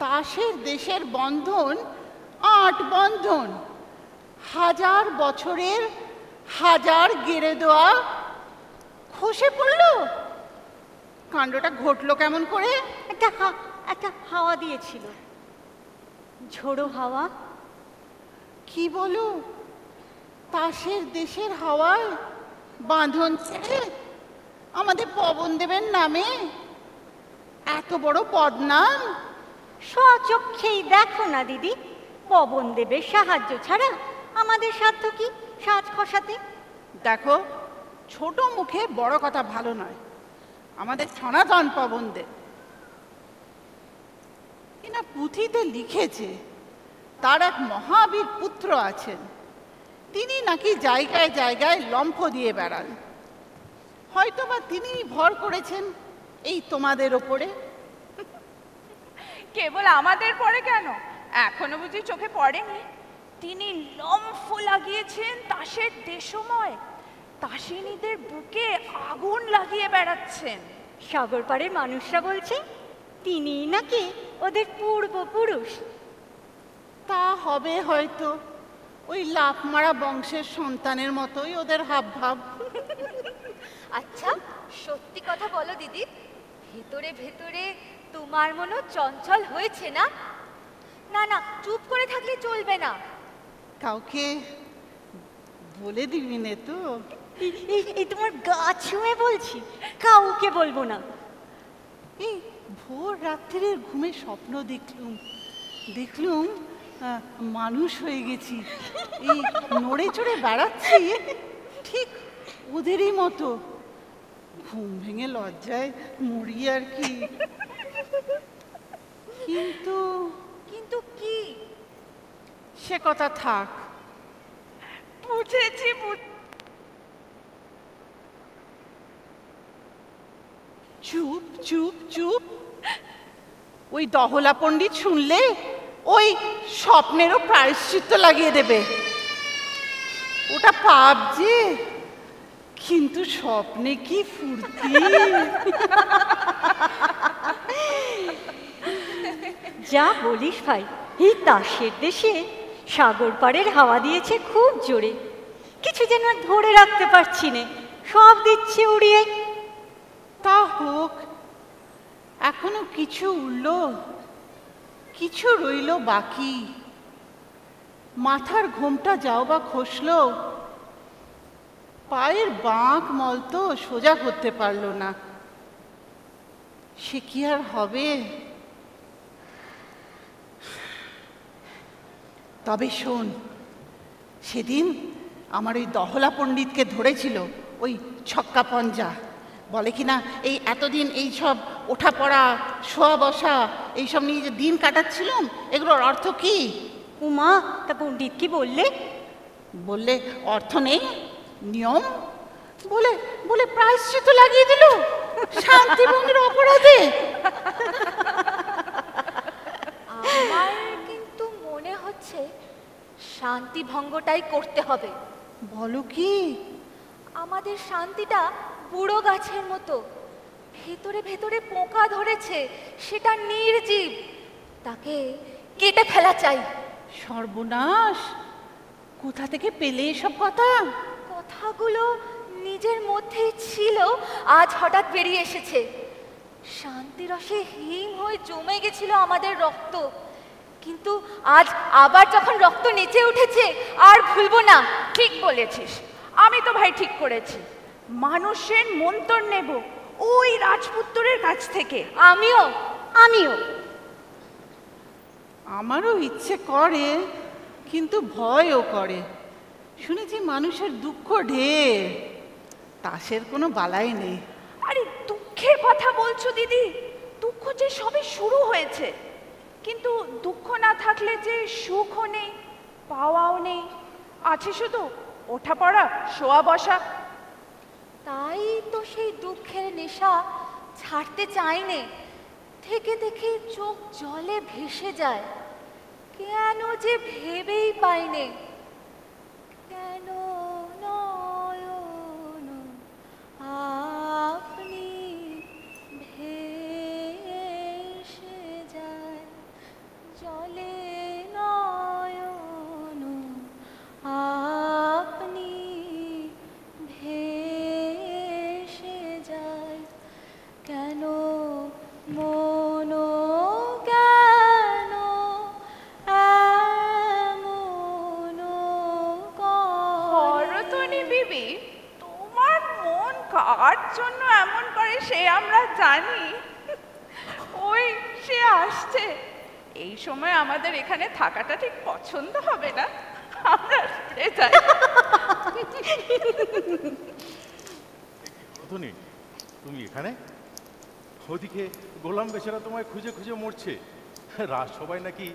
তাসের দেশের বন্ধন ৮ বন্ধন, 1000 বছরের 1000 গেড়ে দেওয়া খসে পড়লো। কাণ্ডটা ঘটলো কেমন করে? একটা হাওয়া দিয়েছিল, ঝোড়ো হাওয়া। কি বলো? তাসের দেশের হাওয়ায় বাঁধন ছেড়ে আমাদের পবনদেবের নামে এত বড় বদনাম? স্বচক্ষেই দেখো না দিদি, পবনদেবের সাহায্য ছাড়া আমাদের সাধ্য কি সাজ খসাতে? দেখো, ছোট মুখে বড় কথা ভালো নয়। আমাদের সনাতন পবনদেব কিনা পুঁথিতে লিখেছে তার এক মহাবীর পুত্র আছেন, তিনি নাকি জায়গায় জায়গায় লম্ফ দিয়ে বেড়ান। হয়তোবা তিনি ভর করেছেন এই তোমাদের ওপরে। কেবল আমাদের পরে কেন, এখনো বুঝি চোখে পড়েনি? তিনি লম্ফ লাগিয়েছেন তাসের দেশময়, তাসিনীদের বুকে আগুন লাগিয়ে বেড়াচ্ছেন। সাগর পাড়ের মানুষরা বলছে তিনি নাকি ওদের পূর্বপুরুষ। তা হবে হয়তো, ওই লাফ মারা বংশের সন্তানের মতোই ওদের হাবভাব। আচ্ছা সত্যি কথা বলো দিদি, ভেতরে ভেতরে তোমার মনও চঞ্চল হয়েছে না? না না, চুপ করে থাকলে চলবে না। কাউকে বলে দিবি নে তো? এই তোমার গা ছুঁয়ে বলছি, কাউকে বলবো না। এই ভোর রাত্রির ঘুমে স্বপ্ন দেখলুম মানুষ হয়ে গেছি, এই নড়ে চড়ে বেড়াচ্ছি ঠিক ওদেরই মতো। ঘুম ভেঙে লজ্জায় মরি আর কি। কিন্তু কি? সে কথা থাক। বুঝেছি। চুপ চুপ চুপ। ওই দহলা পণ্ডিত শুনলে ওই স্বপ্নেরও প্রায়শ্চিত্ত লাগিয়ে দেবে। ওটা পাপ যে, কিন্তু স্বপ্নে কি ফুর্তি। যা বলিস ভাই, এই তাসের দেশে সাগর পাড়ের হাওয়া দিয়েছে খুব জোরে। কিছু যেন আর ধরে রাখতে পারছি না, সব দিচ্ছে উড়িয়ে। তা হোক, এখনো কিছু উড়ল, কিছু রইল বাকি। মাথার ঘোমটা যাও বা খসলো, পায়ের বাঁক মল তো সোজা করতে পারলো না। সে কি আর হবে? তবে শোন, সেদিন আমার ওই দহলা পণ্ডিতকে ধরেছিল ওই ছক্কা পঞ্জা। বলে কিনা এই এতদিন এই সব ওঠা পড়া শোয়া বসা এইসব নিয়ে যে দিন কাটাচ্ছিলাম, এগুলোর অর্থ কি? উমা, তা পণ্ডিত কি বললে? বললে অর্থ নেই, নিয়ম। বলে বলে প্রায়শ্চিত্ত লাগিয়ে দিল শান্তি ভঙ্গের অপরাধে। আমার কিন্তু মনে হচ্ছে শান্তি ভঙ্গটাই করতে হবে। বলো কি? আমাদের শান্তিটা বুড়ো গাছের মতো, ভেতরে ভেতরে পোকা ধরেছে, সেটা নির্জীব, তাকে কেটে ফেলা চাই। সর্বনাশ! কোথা থেকে পেলে এসব কথা? কথাগুলো নিজের মধ্যেই ছিল, আজ হঠাৎ বেরিয়ে এসেছে। শান্তিরসে হিম হয়ে জমে গেছিল আমাদের রক্ত, কিন্তু আজ আবার যখন রক্ত নেচে উঠেছে, আর ভুলবো না। ঠিক বলেছিস, আমি তো ভাই ঠিক করেছি, মানুষের মন্তর নেব ওই রাজপুত্রের কাছ থেকে। আমিও আমিও আমারও ইচ্ছে করে, কিন্তু ভয়ও করে। শুনেছি মানুষের দুঃখ ঢের, তাসের কোনো বালাই নেই। আরে দুঃখের কথা বলছো দিদি? দুঃখ যে সবে শুরু হয়েছে, কিন্তু দুঃখ না থাকলে যে সুখও নেই, পাওয়াও নেই, আছে শুধু ওঠা পড়া শোয়া বসা। তাই তো সেই দুঃখের নেশা ছাড়তে চাইনে, থেকে থেকে চোখ জলে ভেসে যায়। কেন যে ভেবেই পাইনে, কেন নয়ন আপনি ভেসে যায়, জলে নয়ন আপনি ভেসে যায়, কেন মন কেন এমন হরতনী বিবি, তোমার মন কার জন্য এমন করে সে আমরা জানি। ওই সে আসছে, এই সময় আমাদের এখানে থাকাটা ঠিক পছন্দ হবে না, আমরা ফিরে যাই। ধনী, তুমি এখানে? ওদিকে গোলাম বেচারা তোমায় খুঁজে খুঁজে মরছে। রাজসভায় নাকি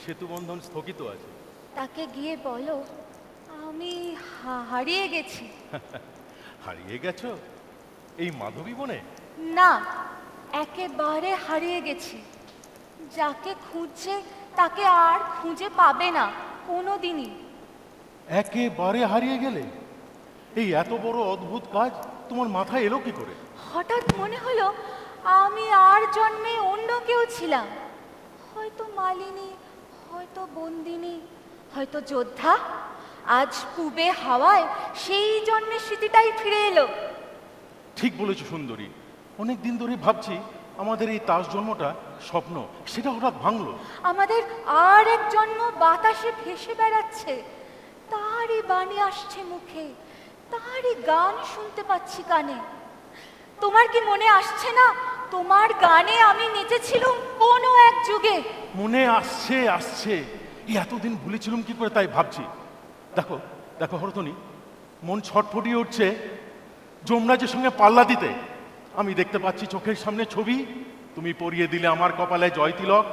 সেতু বন্ধন স্থগিত আছে। তাকে গিয়ে বলো আমি হারিয়ে গেছি। হারিয়ে গেছো এই মাধবী বনে? না, একেবারে হারিয়ে গেছি। যাকে খুঁজছে তাকে আর খুঁজে পাবে না কোনোদিনই। একেবারে হারিয়ে গেলে? এই এত বড় অদ্ভুত কাজ তোমার মাথায় এলো কি করে? হঠাৎ মনে হলো আমি আর জন্মে অন্য কেউ ছিলাম, হয়তো মালিনী, হয়তো বন্দিনী, হয়তো যোদ্ধা। আজ পূবে হাওয়ায় সেই জন্মের স্মৃতিটাই ফিরে এলো। ঠিক বলেছো সুন্দরী, অনেক দিন ধরে ভাবছি আমাদের এই তাস জন্মটা স্বপ্ন, সেটা হঠাৎ ভাঙলো। আমাদের আর এক জন্ম বাতাসে ভেসে বেড়াচ্ছে, তারই বাণী আসছে মুখে, তারই গান শুনতে পাচ্ছি কানে। তোমার কি মনে আসছে না, তোমার গানে আমি নেচেছিলাম কোনো এক যুগে? মনে আসছে আসছে, এই এতদিন ভুলেছিলাম কি করে তাই ভাবছি। দেখো দেখো হরতনী, মন ছটফটিয়ে উঠছে যমরাজের সঙ্গে পাল্লা দিতে। আমি দেখতে পাচ্ছি চোখের সামনে ছবি, তুমি পরিয়ে দিলে আমার কপালে জয় তিলক।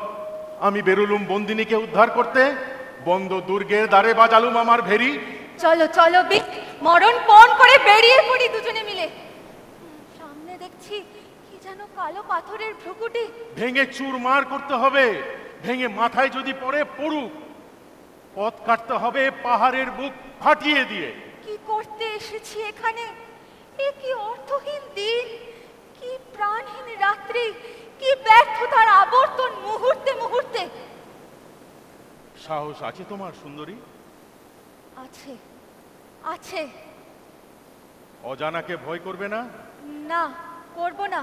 আমি বেরোলুম বন্দিনীকে উদ্ধার করতে, বন্ধ দুর্গের দ্বারে বাজালুম আমার ভেরি। চলো চলো বিক, মরণ পণ করে বেরিয়ে পড়ি দুজনে মিলে। সামনে দেখছি কি যেন কালো পাথরের ভ্রুকুটি। ভেঙে চুরমার করতে হবে, ভেঙে মাথায় যদি পড়ে পড়ুক। পথ কাটতে হবে পাহাড়ের বুক ফাটিয়ে দিয়ে। কি করতে এসেছি এখানে? এ কি অর্থহীন দিন, কি প্রাণহীন রাত্রি, কি ব্যর্থতার আবর্তন মুহূর্তে মুহূর্তে। সাহস আছে তোমার সুন্দরী? আছে আছে। অজানাকে ভয় করবে না? না, করব না।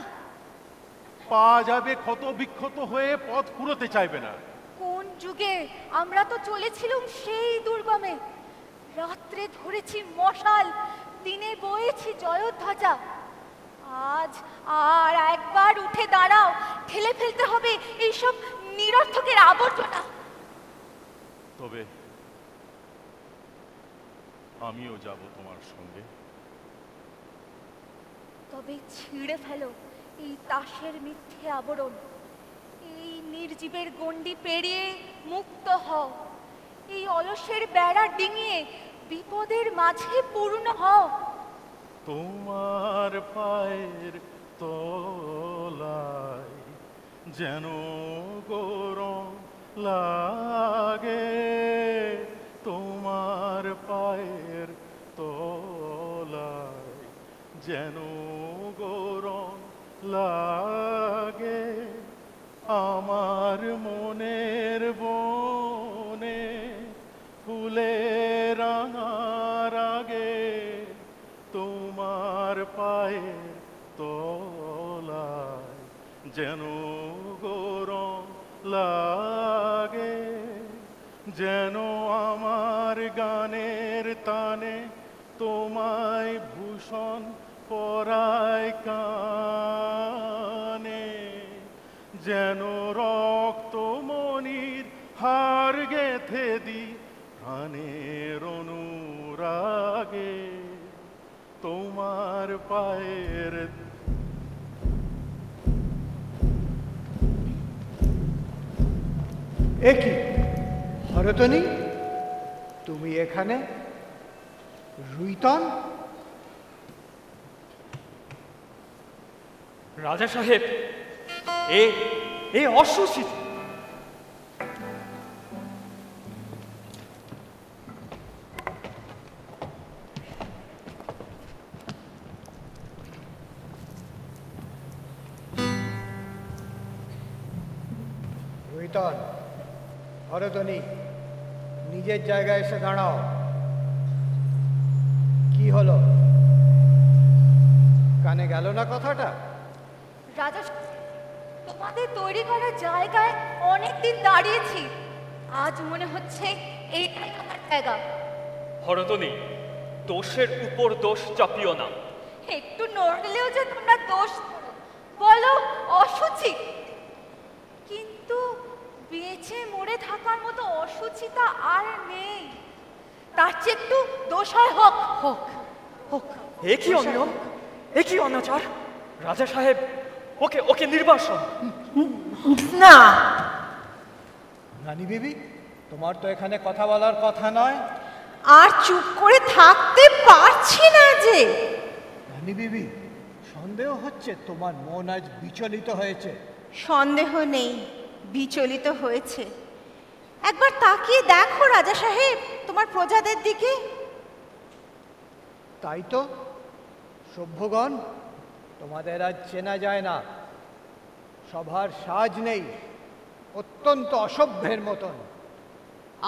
পা যাবে ক্ষত বিক্ষত হয়ে, পথ ফুরোতে চাইবে না। কোন যুগে? আমরা তো চলেছিলাম সেই দুর্গমে। রাত্রে ধরেছি মশাল, দিনে বয়েছি জয়ধ্বজা। আজ আর একবার উঠে দাঁড়াও, ঠেলে ফেলতে হবে এইসব নিরর্থকের আবর্জনা। তবে আমিও যাব তোমার সঙ্গে। তবে ছিঁড়ে ফেলো এই তাসের মিথ্যে আবরণ, এই নির্জীবের গণ্ডি পেরিয়ে মুক্ত হও, এই অলসের বেড়া ডিঙিয়ে বিপদের মাঝে পূর্ণ হও। তোমার পায়ের তলায় যেন গরম লাগে, তোমার পায়ের তলায় যেন গরম লাগে, আমার মনের বনে ফুলের রাঙার আগে তোমার পায়ের তলায় যেন গরম লাগে, যেন আমার গানের তানে তোমায় ভূষণ পরায় কানে, যেন রক্ত মনির হার গেথে দি প্রাণের অনুরাগে, তোমার পায়ের। এ কি হরতনী, তুমি এখানে? রুইতন? রাজা সাহেব, এ অসুচিত। রুইতন, হরতনী, নিজের জায়গায় এসে দাঁড়াও। কি হলো, কানে গেল না কথাটা? রাজা, তোমাদের তৈরি করা জায়গায় অনেকদিন দাঁড়িয়েছি, আজ মনে হচ্ছে এইটাই আমার জায়গা। হরতনী, দোষের উপর দোষ চাপিও না। একটু নড়লেও যে তোমরা দোষ বলো অসুচি, কিন্তু বেঁচে মরে থাকার মতো অসুচিতা আর নেই। তার চেয়ে একটু দোষ হয় হোক হোক হোক। এ কি অনিয়ম, এ কি অনাচার! রাজা সাহেব, ওকে নির্বাসন। না রানী বিবি, তোমার তো এখানে কথা বলার কথা নয়। আর চুপ করে থাকতে পারছি না যে। রানী বিবি, সন্দেহ হচ্ছে তোমার মন আজ বিচলিত হয়েছে। সন্দেহ নেই, বিচলিত হয়েছে। একবার তাকিয়ে দেখো রাজা সাহেব তোমার প্রজাদের দিকে। তাই তো, সভ্যগণ, তোমাদের আজ চেনা যায় না। সভার সাজ নেই, অত্যন্ত অসভ্যের মতন।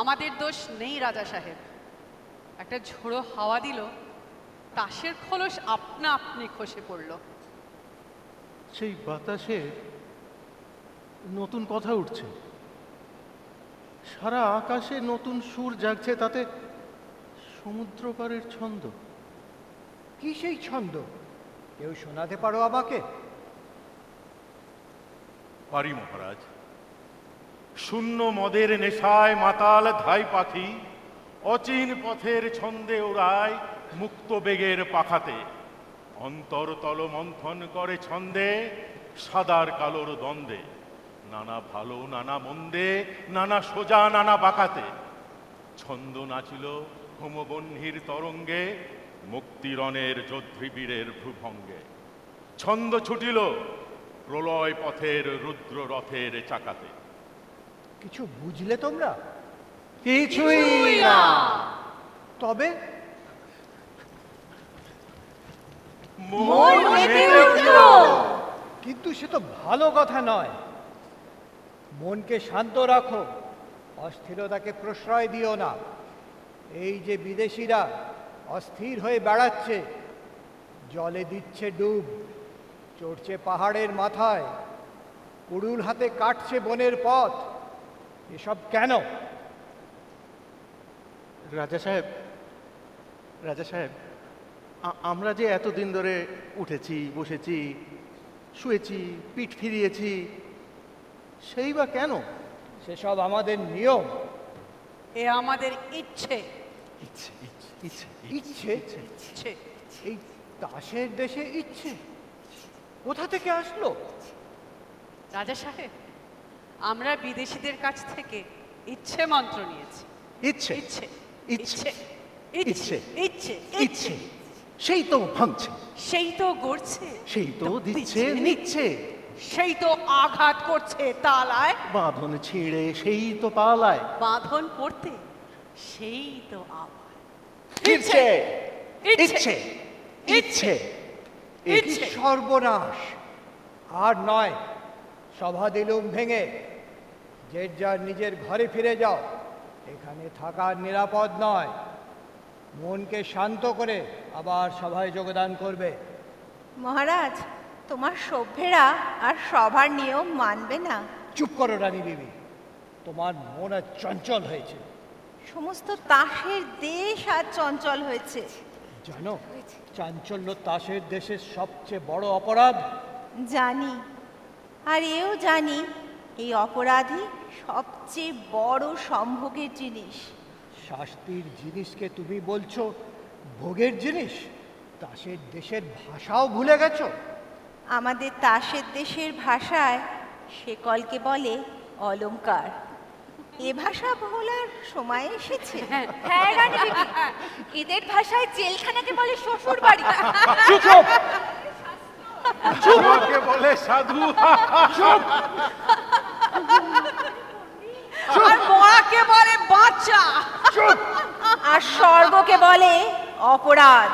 আমাদের দোষ নেই রাজা সাহেব, একটা ঝোড়ো হাওয়া দিল, তাসের খোলস আপনা আপনি খসে পড়ল। সেই বাতাসে নতুন কথা উঠছে, সারা আকাশে নতুন সুর জাগছে, তাতে সমুদ্রপাড়ের ছন্দ। কি সেই ছন্দ, কেউ শোনাতে পারো আমাকে? পারি মহারাজ। শূন্য মদের নেশায় মাতাল ধাই পাখি অচিন পথের ছন্দে ওড়ায় মুক্ত বেগের পাখাতে, অন্তরতল মন্থন করে ছন্দে সাদার কালোর দ্বন্দ্বে, নানা ভালো নানা মন্দে, নানা সোজা নানা বাঁকাতে। ছন্দ নাচিল হোমবহ্নির তরঙ্গে, মুক্তিরণের যোদ্ধৃবীরের ভ্রুভঙ্গে। ছন্দ ছুটিল প্রলয় পথের রুদ্র রথের চাকাতে। কিছু বুঝলে তোমরা? কিছুই না। তবে কিন্তু সে তো ভালো কথা নয়। মনকে শান্ত রাখো, অস্থিরতাকে প্রশ্রয় দিও না। এই যে বিদেশিরা অস্থির হয়ে বেড়াচ্ছে, জলে দিচ্ছে ডুব, চড়ছে পাহাড়ের মাথায়, কুড়ুল হাতে কাটছে বনের পথ, এসব কেন? রাজা সাহেব, রাজা সাহেব, আমরা যে এতদিন ধরে উঠেছি, বসেছি, শুয়েছি, পিঠ ফিরিয়েছি, সেই বা কেন? সেসব আমাদের নিয়ম। এ আমাদের ইচ্ছে। ইচ্ছে ইচ্ছে ইচ্ছে এই তাসের দেশে ইচ্ছে কোথা থেকে আসলো? রাজা সাহেব, আমরা বিদেশিদের কাছ থেকে ইচ্ছে মন্ত্র নিয়েছি। ইচ্ছে ইচ্ছে ইচ্ছে ইচ্ছে ইচ্ছে ইচ্ছে সেই তো ভাঙছে, সেই তো গড়ছে, সেই তো দিচ্ছে নিচ্ছে, সেই তো আঘাত করছে তালায়, বাঁধন ছিঁড়ে সেই তো পালায়, বাঁধন পড়তে সেই তো আবার ইচ্ছে ইচ্ছে ইচ্ছে ইচ্ছে সর্বনাশ! আর নয়, সভা দিলুম ভেঙে, যে যার নিজের ঘরে ফিরে যাও। এখানে থাকা নিরাপদ নয়। মনকে শান্ত করে আবার সভায় যোগদান করবে। মহারাজ, তোমার সভ্যেরা আর সভার নিয়ম মানবে না। চুপ করো রানী বিবি, তোমার মন আজ চঞ্চল হয়েছে। সমস্ত তাসের দেশ আজ চঞ্চল হয়েছে। জানো, চাঞ্চল্য তাসের দেশের সবচেয়ে বড় অপরাধ। জানি, আর এও জানি এই অপরাধী সবচেয়ে বড় সম্ভোগের জিনিস। শাস্তির জিনিসকে তুমি বলছো ভোগের জিনিস? তাসের দেশের ভাষাও ভুলে গেছো? আমাদের তাসের দেশের ভাষায় শেকলকে বলে অলংকার। এ ভাষা ভোলার সময় এসেছে। হ্যাঁ রানী বিবি, এদের ভাষায় জেলখানাকে বলে শ্বশুর বাড়ি। আমাকে বলে সাধু। চুপ! আর মরাকে বলে বাচ্চা। আর স্বর্গকে বলে অপরাধ।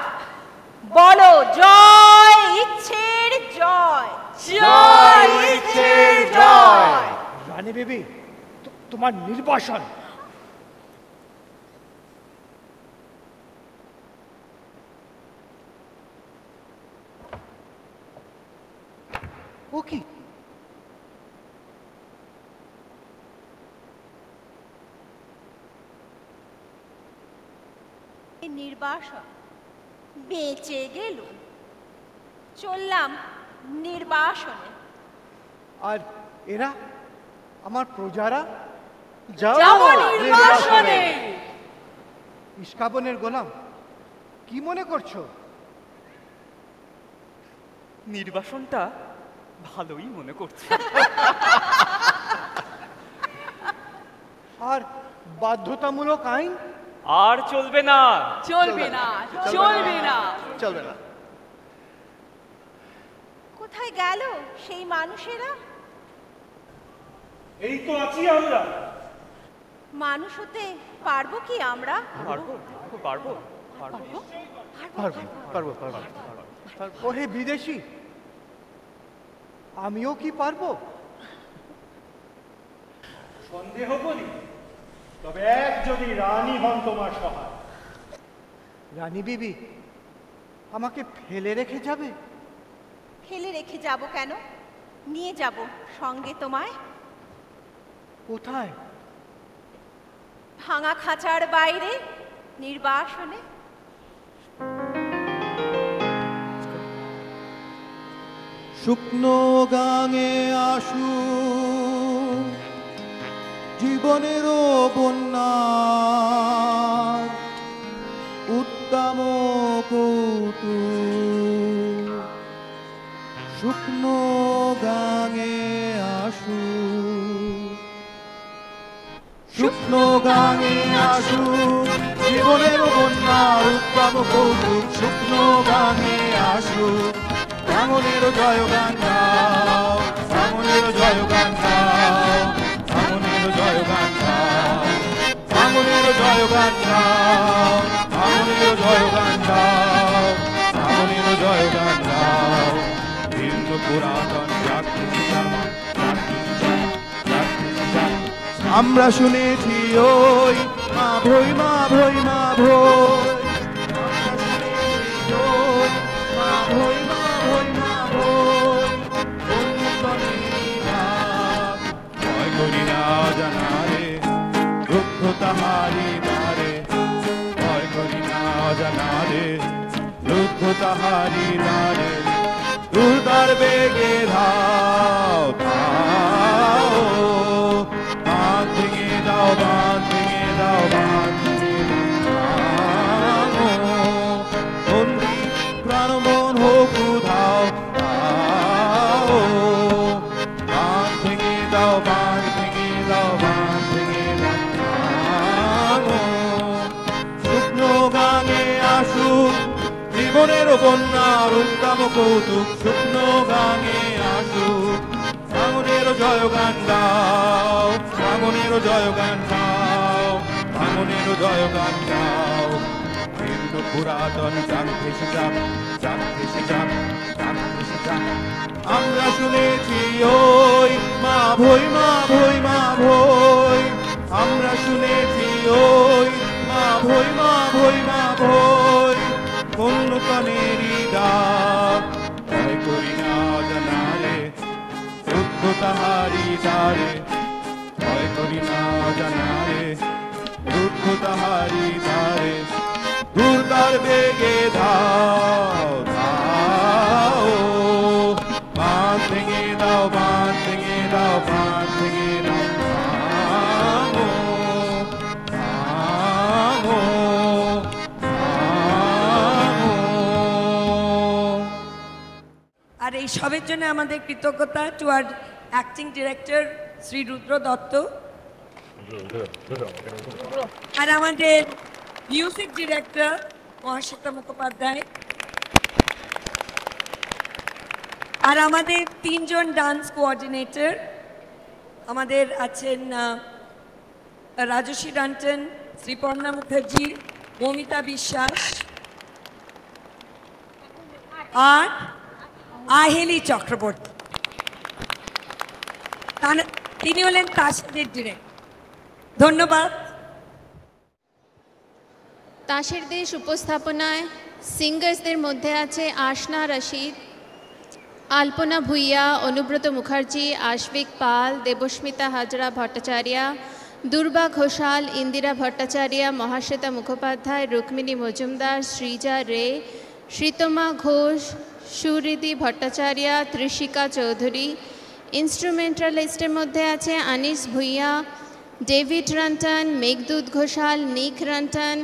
বলো জয় ইচ্ছের জয়, জয় ইচ্ছের জয়। রানী বিবি, তোমার নির্বাসন। ও কি? নির্বাসন বেঁচে গেল। চললাম নির্বাসনে। আর এরা আমার প্রজারা? যাবো নির্বাসনে। ইস্কাবনের গোলাম, কি মনে করছো? নির্বাসনটা ভালোই মনে করছে। আর বাধ্যতামূলক আইন আর চলবে না, চলবে না, চলবে না, চলবে না। কোথায় গেল সেই মানুষেরা? এই তো আছি আমরা। মানুষ হতে পারবো কি আমরা? পারবো পারবো পারবো পারবো পারবো পারবো। ওহে বিদেশি, আমিও কি পারবো? সন্দেহ করি, তবে এক যদি রানী হন তোমার সহায়। রানী বিবি, আমাকে ফেলে রেখে যাবে? ফেলে রেখে যাব কেন? নিয়ে যাব সঙ্গে তোমায়। কোথায়? ভাঙা খাঁচার বাইরে নির্বাসনে। শুকনো গাঙে আসু জীবনেরও বন্যা, উত্তম কৌতুক। শুকনো গাঙে আসু, শুকনো গাঙে আসু জীবনেরও বন্যা, উত্তম কৌতুক। শুকনো গাঙে আসু, ভাঙনেরও জয়গান গাও, ভাঙনেরও জয়গান গাও, ভাঙনেরও জয়গান গাও, ভাঙনেরও জয়গান গাও, ভাঙনেরও জয়গান গাও, ভাঙনেরও জয়গান গাও। ভিন্ন পুরাতন আমরা শুনেছি ওই মা ভৈ মা ভৈ মা ভৈ, মা ভৈ মা ভৈ মা ভৈ। ভয় করি না জানারে দুঃখ তাহারি দ্বারে, ভয় করি না জানারে দুঃখ তাহারি দ্বারে। দুর্দার বেগে ধাও ধাও, বাঁধ ভেঙে দাও, বাঁধ ভেঙে দাও, বাঁধ ভেঙে দাও। জীবনের বন্যার উত্তম কৌতুক শুকনো গানে আসুক। ভাঙনের জয়গান গাও, ভাঙনের জয়গান গাও, ভাঙনের জয়গান গাও। কিন্তু পুরাতন যাক ভেসে যাক, যাক ভেসে যাক, যাক ভেসে যাক। আমরা শুনেছি ওই মা ভই, মা ভই, মা ভই। আমরা শুনেছি ওই মা ভই, মা ভই, মা ভই। কোন কানেরই ডাক ভয় করি না জানারে, শুদ্ধ তাহারি দ্বারে। ভয় করি না জানারে, শুদ্ধ তাহারি দ্বারে। দুর্গার বেগে ধাও, ধাও। বাঁধ ভেঙে দাও, বাঁধ ভেঙে দাও, বাঁধ ভেঙে দাও। ভাঙো, ভাঙো, ভাঙো। আর এই সবের জন্য আমাদের কৃতজ্ঞতা টু আর অ্যাক্টিং ডিরেক্টর শ্রী রুদ্র দত্ত, আর আমাদের মিউজিক ডিরেক্টর মহাশ্বেতা মুখোপাধ্যায়, আর আমাদের তিনজন ডান্স কোঅর্ডিনেটর। আমাদের আছেন রাজশ্রী রান্টন, শ্রীপর্ণা মুখার্জি, মমিতা বিশ্বাস আর আহেলি চক্রবর্তী। তিনি হলেন তাসের ডিরেক্টর। ধন্যবাদ। তাসের দেশ উপস্থাপনায় সিঙ্গার্সদের মধ্যে আছে আশনা রশিদ, আলপনা ভুইয়া, অনুব্রত মুখার্জি, আশবিক পাল, দেবস্মিতা হাজরা ভট্টাচার্য, দুর্বা ঘোষাল, ইন্দিরা ভট্টাচার্য, মহাশ্বেতা মুখোপাধ্যায়, রুক্মিণী মজুমদার, শ্রীজা রে, শ্রীতমা ঘোষ, সুরিধি ভট্টাচার্য, ত্রিশিকা চৌধুরী। ইনস্ট্রুমেন্টালিস্টের মধ্যে আছে আনিস ভুইয়া, ডেভিড রন্টন, মেঘদূত ঘোষাল, নিক রন্টন,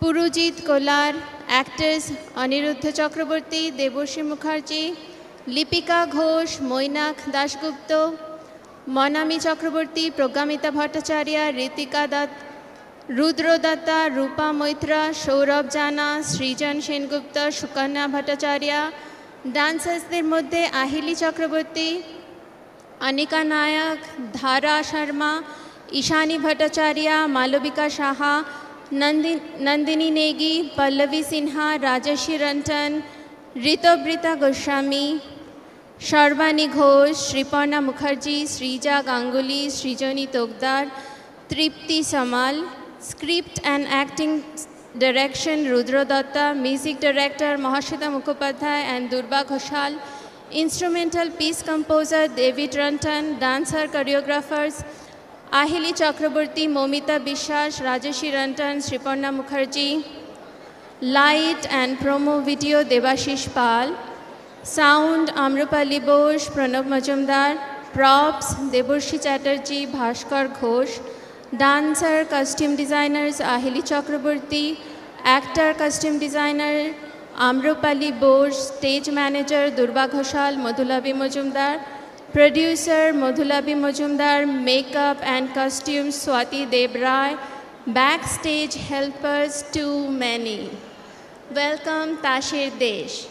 পুরুজিৎ কোলার। অ্যাক্টার্স অনিরুদ্ধ চক্রবর্তী, দেবশ্রী মুখার্জি, লিপিকা ঘোষ, মৈনাক দাশগুপ্ত, মনামী চক্রবর্তী, প্রজ্ঞামিতা ভট্টাচার্য, ঋতিকা দত্ত, রুদ্র দত্তা, রূপা মৈত্রা, সৌরভ জানা, সৃজন সেনগুপ্ত, সুকন্যা ভট্টাচার্য। ডান্সার্সদের মধ্যে আহিলি চক্রবর্তী, অনিকা নায়ক, ধারা শর্মা, ঈশানী ভট্টাচার্য, মালবিকা সাহা, নন্দিনী নেগি, পল্লবী সিনহা, রাজশ্রী রন্টন, ঋতব্রীতা গোস্বামী, সর্বাণী ঘোষ, শ্রীপর্ণা মুখার্জি, শ্রীজা গাঙ্গুলি, সৃজনী তোকদার, তৃপ্তি সামাল। Script and acting direction Rudra Datta, music director Mahashweta Mukhopadhyay and Durba Ghoshal, instrumental piece composer David Rantan, dancer choreographers Ahili Chakraborty, Momita Bishas, Rajeshi Rantan, Sriparna Mukherjee, light and promo video Debashish Pal, sound Amrupali Bosh, Pranav Majumdar, props Deborshi Chatterjee, Bhaskar Ghosh, dancer costume designers Ahili Chakraborty, actor costume designer Amrupali Bosh, stage manager Durba Ghoshal, Madhulabi Majumdar, producer Madhulabi Majumdar, makeup and costumes Swati Debray, backstage helpers too many. Welcome Tashir Desh.